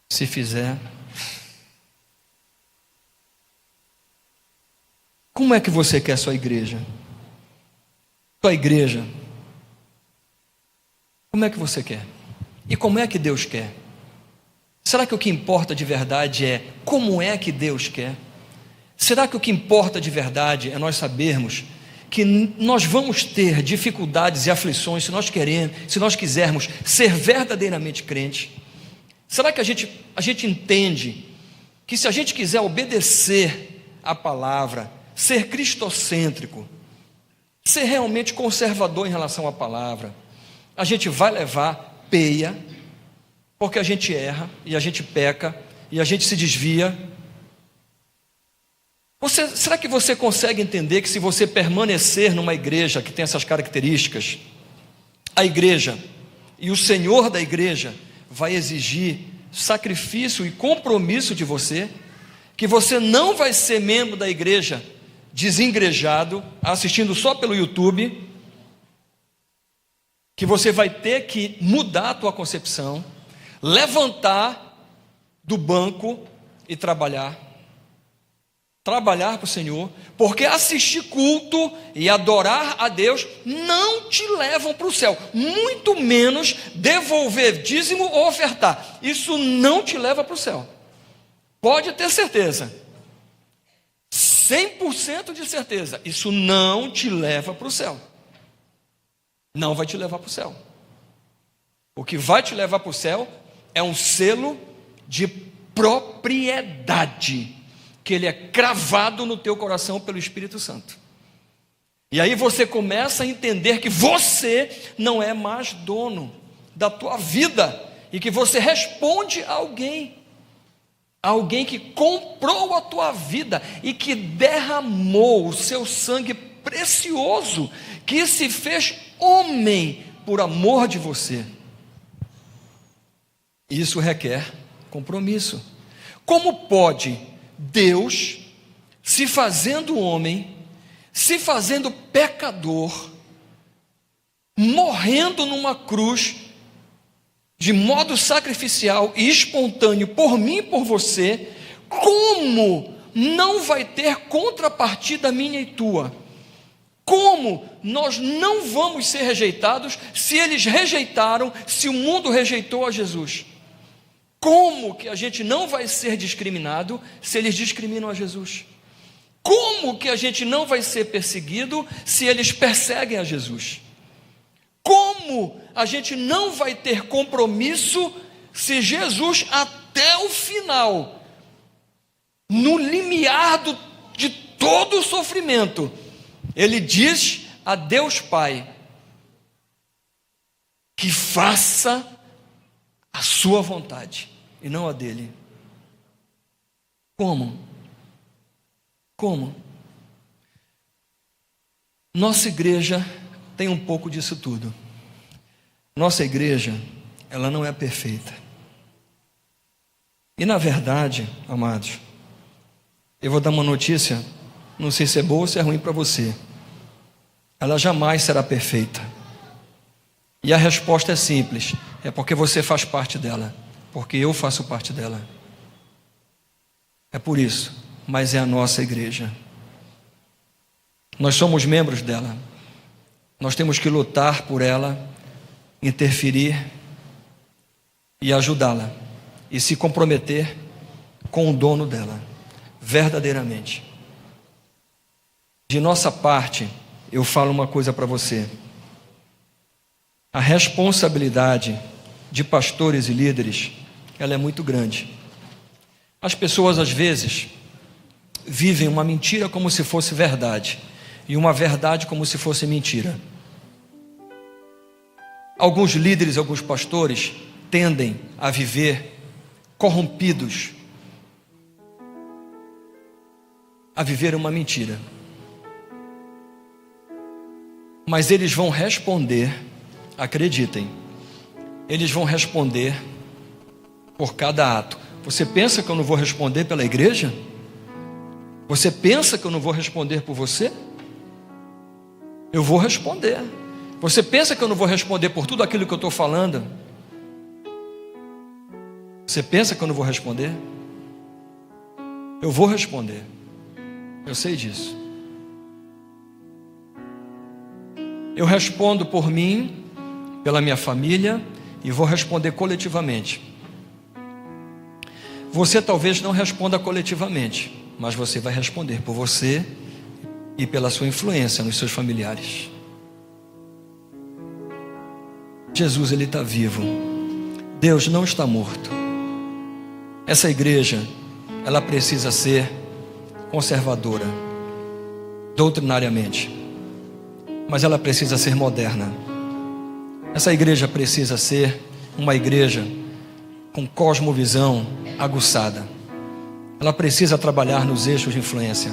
Se fizer. Como é que você quer a sua igreja? Tua igreja, como é que você quer? E como é que Deus quer? Será que o que importa de verdade é como é que Deus quer? Será que o que importa de verdade é nós sabermos que nós vamos ter dificuldades e aflições se nós quisermos ser verdadeiramente crentes? Será que a gente entende que se a gente quiser obedecer a palavra, ser cristocêntrico, ser realmente conservador em relação à palavra, a gente vai levar peia, porque a gente erra, e a gente peca, e a gente se desvia? Será que você consegue entender que se você permanecer numa igreja que tem essas características, a igreja e o Senhor da igreja vai exigir sacrifício e compromisso de você, que você não vai ser membro da igreja desengrejado, assistindo só pelo YouTube, que você vai ter que mudar a tua concepção, levantar do banco e trabalhar para o Senhor, porque assistir culto e adorar a Deus não te levam para o céu, muito menos devolver dízimo ou ofertar, isso não te leva para o céu, pode ter certeza, 100% de certeza, isso não te leva para o céu. Não vai te levar para o céu. O que vai te levar para o céu é um selo de propriedade, que ele é cravado no teu coração pelo Espírito Santo. E aí você começa a entender que você não é mais dono da tua vida, e que você responde a alguém que comprou a tua vida e que derramou o seu sangue precioso, que se fez homem por amor de você. Isso requer compromisso. Como pode Deus, se fazendo homem, se fazendo pecador, morrendo numa cruz, de modo sacrificial e espontâneo, por mim e por você, como não vai ter contrapartida minha e tua? Como nós não vamos ser rejeitados se eles rejeitaram, se o mundo rejeitou a Jesus? Como que a gente não vai ser discriminado se eles discriminam a Jesus? Como que a gente não vai ser perseguido se eles perseguem a Jesus? Como a gente não vai ter compromisso se Jesus, até o final, no limiar de todo o sofrimento, ele diz a Deus Pai que faça a sua vontade e não a dele? Como? Como? Nossa igreja tem um pouco disso tudo. Nossa igreja, ela não é perfeita. E na verdade, amados, eu vou dar uma notícia, não sei se é boa ou se é ruim para você. Ela jamais será perfeita. E a resposta é simples: é porque você faz parte dela, porque eu faço parte dela. É por isso, mas é a nossa igreja. Nós somos membros dela. Nós temos que lutar por ela, interferir e ajudá-la, e se comprometer com o dono dela, verdadeiramente. De nossa parte, eu falo uma coisa para você: a responsabilidade de pastores e líderes, ela é muito grande. As pessoas às vezes vivem uma mentira como se fosse verdade, e uma verdade como se fosse mentira. Alguns líderes, alguns pastores tendem a viver corrompidos, a viver uma mentira. Mas eles vão responder, acreditem, eles vão responder por cada ato. Você pensa que eu não vou responder pela igreja? Você pensa que eu não vou responder por você? Eu vou responder. Você pensa que eu não vou responder por tudo aquilo que eu estou falando? Você pensa que eu não vou responder? Eu vou responder. Eu sei disso. Eu respondo por mim, pela minha família, e vou responder coletivamente. Você talvez não responda coletivamente, mas você vai responder por você e pela sua influência nos seus familiares. Jesus, ele está vivo. Deus não está morto. Essa igreja, ela precisa ser conservadora, doutrinariamente, mas ela precisa ser moderna. Essa igreja precisa ser uma igreja com cosmovisão aguçada. Ela precisa trabalhar nos eixos de influência.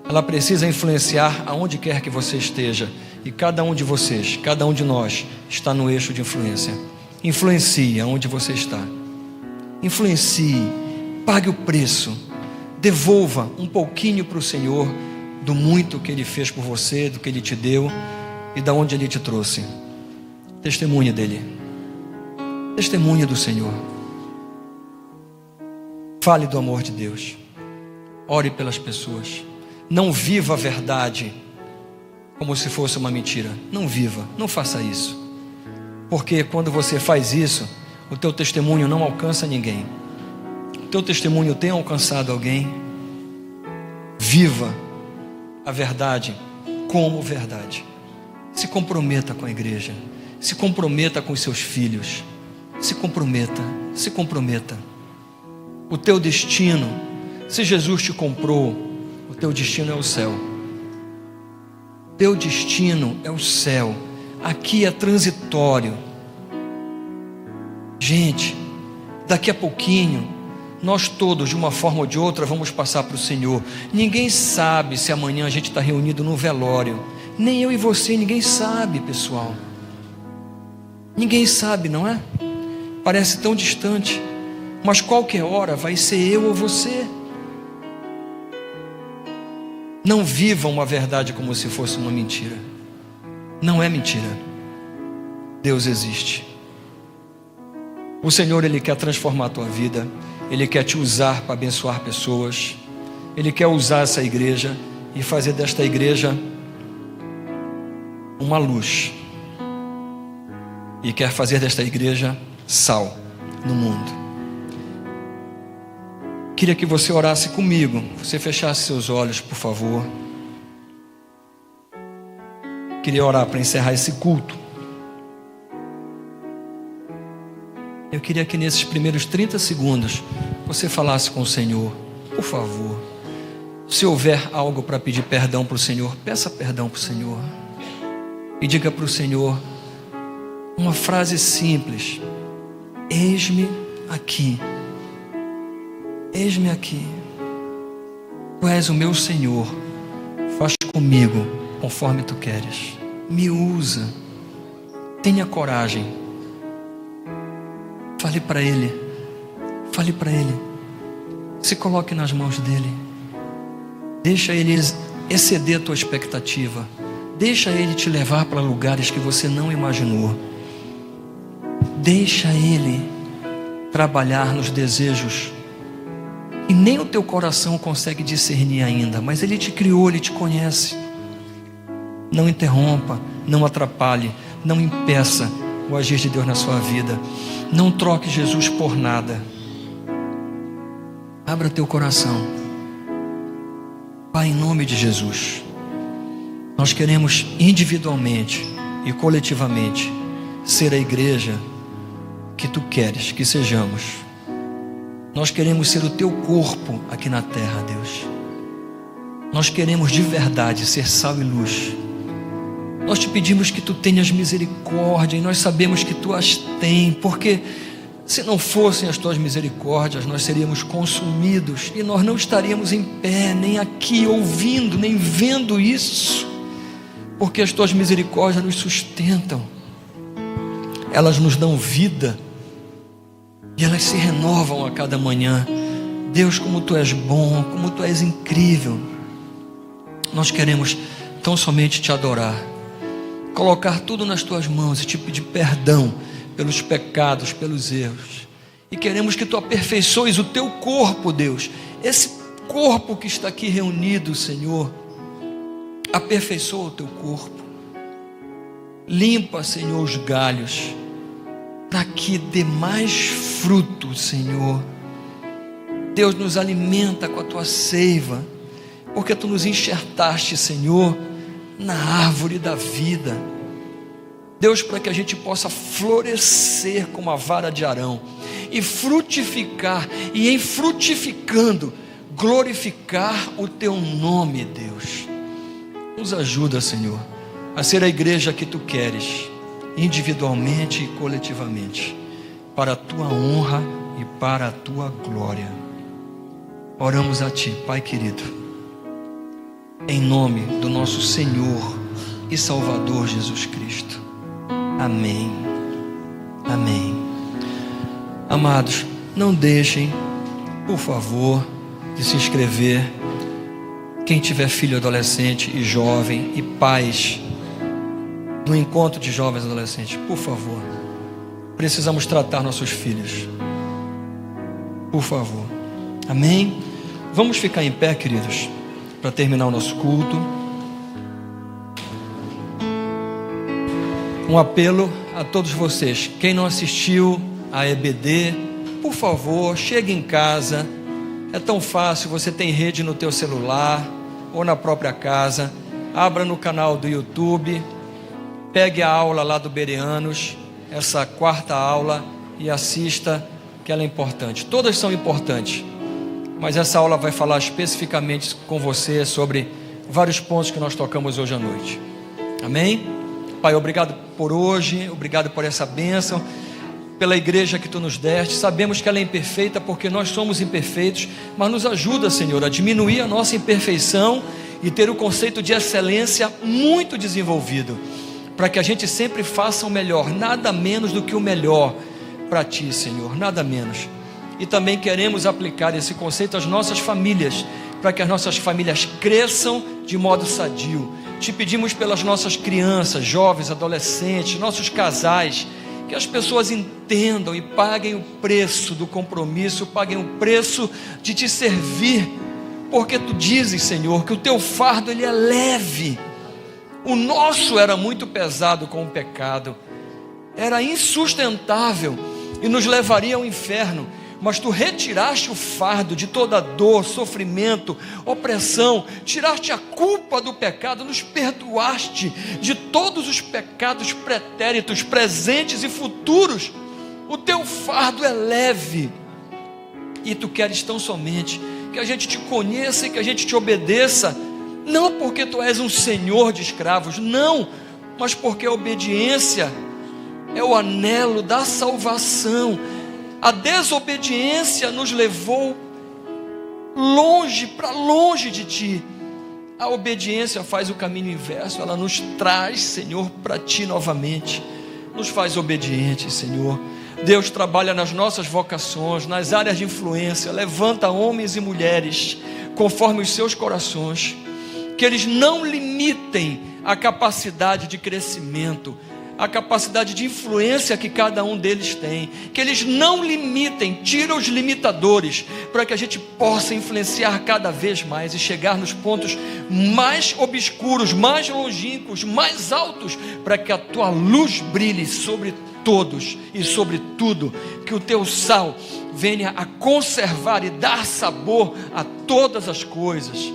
Ela precisa influenciar aonde quer que você esteja. E cada um de vocês, cada um de nós, está no eixo de influência. Influencie aonde você está. Influencie, pague o preço, devolva um pouquinho para o Senhor do muito que Ele fez por você, do que Ele te deu e da onde Ele te trouxe. Testemunha dele, testemunha do Senhor. Fale do amor de Deus, ore pelas pessoas. Não viva a verdade como se fosse uma mentira. Não viva, não faça isso, porque quando você faz isso, o teu testemunho não alcança ninguém. O teu testemunho tem alcançado alguém. Viva a verdade como verdade. Se comprometa com a igreja, se comprometa com os seus filhos, se comprometa, se comprometa. O teu destino, se Jesus te comprou, o teu destino é o céu. Teu destino é o céu. Aqui é transitório. Gente, daqui a pouquinho, nós todos, de uma forma ou de outra, vamos passar para o Senhor. Ninguém sabe se amanhã a gente está reunido no velório. Nem eu e você, ninguém sabe, pessoal. Ninguém sabe, não é? Parece tão distante. mas qualquer hora vai ser eu ou você. Não vivam uma verdade como se fosse uma mentira. Não é mentira. Deus existe. O Senhor, Ele quer transformar a tua vida. Ele quer te usar para abençoar pessoas. Ele quer usar essa igreja e fazer desta igreja uma luz. E quer fazer desta igreja sal no mundo. Queria que você orasse comigo. Você fechasse seus olhos, por favor. Queria orar para encerrar esse culto. Eu queria que nesses primeiros 30 segundos você falasse com o Senhor, por favor. Se houver algo para pedir perdão para o Senhor, peça perdão para o Senhor. E diga para o Senhor uma frase simples: eis-me aqui. Eis-me aqui. Tu és o meu Senhor. Faz comigo conforme tu queres. Me usa. Tenha coragem. Fale para Ele. Fale para Ele. Se coloque nas mãos dEle. Deixa Ele exceder a tua expectativa. Deixa Ele te levar para lugares que você não imaginou. Deixa Ele trabalhar nos desejos e nem o teu coração consegue discernir ainda, mas Ele te criou, Ele te conhece. Não interrompa, não atrapalhe, não impeça o agir de Deus na sua vida. Não troque Jesus por nada. Abra teu coração. Pai, em nome de Jesus, nós queremos individualmente e coletivamente ser a igreja que Tu queres que sejamos. Nós queremos ser o Teu corpo aqui na terra, Deus. Nós queremos de verdade ser sal e luz. Nós Te pedimos que Tu tenhas misericórdia, e nós sabemos que Tu as tens, porque se não fossem as Tuas misericórdias, nós seríamos consumidos, e nós não estaríamos em pé, nem aqui ouvindo, nem vendo isso, porque as Tuas misericórdias nos sustentam, elas nos dão vida, e elas se renovam a cada manhã. Deus, como Tu és bom, como Tu és incrível. Nós queremos tão somente Te adorar, colocar tudo nas Tuas mãos e Te pedir perdão pelos pecados, pelos erros. E queremos que Tu aperfeiçoes o Teu corpo, Deus. Esse corpo que está aqui reunido, Senhor, aperfeiçoa o Teu corpo. Limpa, Senhor, os galhos, para que dê mais fruto, Senhor. Deus, nos alimenta com a Tua seiva, porque Tu nos enxertaste, Senhor, na árvore da vida. Deus, para que a gente possa florescer como a vara de Arão e frutificar, e em frutificando, glorificar o Teu nome, Deus. Nos ajuda, Senhor, a ser a igreja que Tu queres, individualmente e coletivamente, para a Tua honra e para a Tua glória. Oramos a Ti, Pai querido, em nome do nosso Senhor e Salvador Jesus Cristo. Amém. Amém. Amados, não deixem, por favor, de se inscrever. Quem tiver filho adolescente e jovem e pais no encontro de jovens e adolescentes, por favor, precisamos tratar nossos filhos. Por favor. Amém? Vamos ficar em pé, queridos, para terminar o nosso culto. Um apelo a todos vocês. Quem não assistiu a EBD, por favor, chegue em casa. É tão fácil, você tem rede no teu celular ou na própria casa. Abra no canal do YouTube, pegue a aula lá do Bereanos, essa quarta aula, e assista, que ela é importante. Todas são importantes, mas essa aula vai falar especificamente com você sobre vários pontos que nós tocamos hoje à noite. Amém? Pai, obrigado por hoje, obrigado por essa bênção, pela igreja que Tu nos deste. Sabemos que ela é imperfeita porque nós somos imperfeitos, mas nos ajuda, Senhor, a diminuir a nossa imperfeição e ter o conceito de excelência muito desenvolvido, para que a gente sempre faça o melhor, nada menos do que o melhor para Ti, Senhor, nada menos. e também queremos aplicar esse conceito às nossas famílias, para que as nossas famílias cresçam de modo sadio. Te pedimos pelas nossas crianças, jovens, adolescentes, nossos casais, que as pessoas entendam e paguem o preço do compromisso, paguem o preço de te servir, porque tu dizes, Senhor, que o teu fardo ele é leve. O nosso era muito pesado com o pecado, era insustentável e nos levaria ao inferno, mas tu retiraste o fardo de toda dor, sofrimento, opressão, tiraste a culpa do pecado, nos perdoaste de todos os pecados pretéritos, presentes e futuros. O teu fardo é leve, e tu queres tão somente que a gente te conheça e que a gente te obedeça, não porque tu és um senhor de escravos, não, mas porque a obediência é o anelo da salvação. A desobediência nos levou longe, para longe de ti. A obediência faz o caminho inverso, ela nos traz, Senhor, para ti novamente. Nos faz obedientes, Senhor. Deus trabalha nas nossas vocações, nas áreas de influência, levanta homens e mulheres conforme os seus corações, que eles não limitem a capacidade de crescimento, a capacidade de influência que cada um deles tem, que eles não limitem, tira os limitadores, para que a gente possa influenciar cada vez mais e chegar nos pontos mais obscuros, mais longínquos, mais altos, para que a tua luz brilhe sobre todos e sobre tudo, que o teu sal venha a conservar e dar sabor a todas as coisas,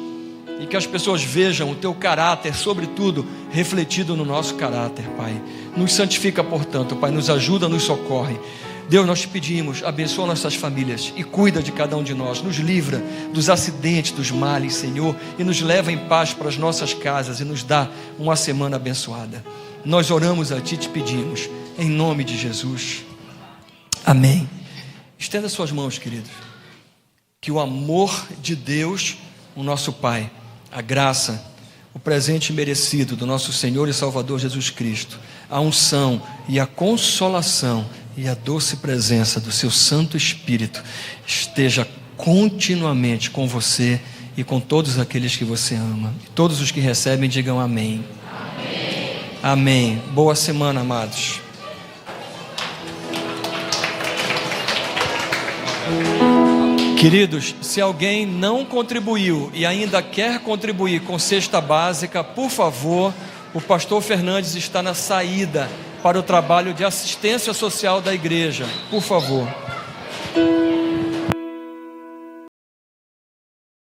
e que as pessoas vejam o teu caráter, sobretudo, refletido no nosso caráter, Pai. Nos santifica, portanto, Pai, nos ajuda, nos socorre. Deus, nós te pedimos, abençoa nossas famílias e cuida de cada um de nós, nos livra dos acidentes, dos males, Senhor, e nos leva em paz para as nossas casas e nos dá uma semana abençoada. Nós oramos a Ti e te pedimos, em nome de Jesus. Amém. Estenda suas mãos, queridos. Que o amor de Deus, o nosso Pai, a graça, o presente merecido do nosso Senhor e Salvador Jesus Cristo, a unção e a consolação e a doce presença do seu Santo Espírito esteja continuamente com você e com todos aqueles que você ama. Todos os que recebem digam amém. Amém. Amém. Boa semana, amados. Queridos, se alguém não contribuiu e ainda quer contribuir com cesta básica, por favor, o pastor Fernandes está na saída para o trabalho de assistência social da igreja. Por favor.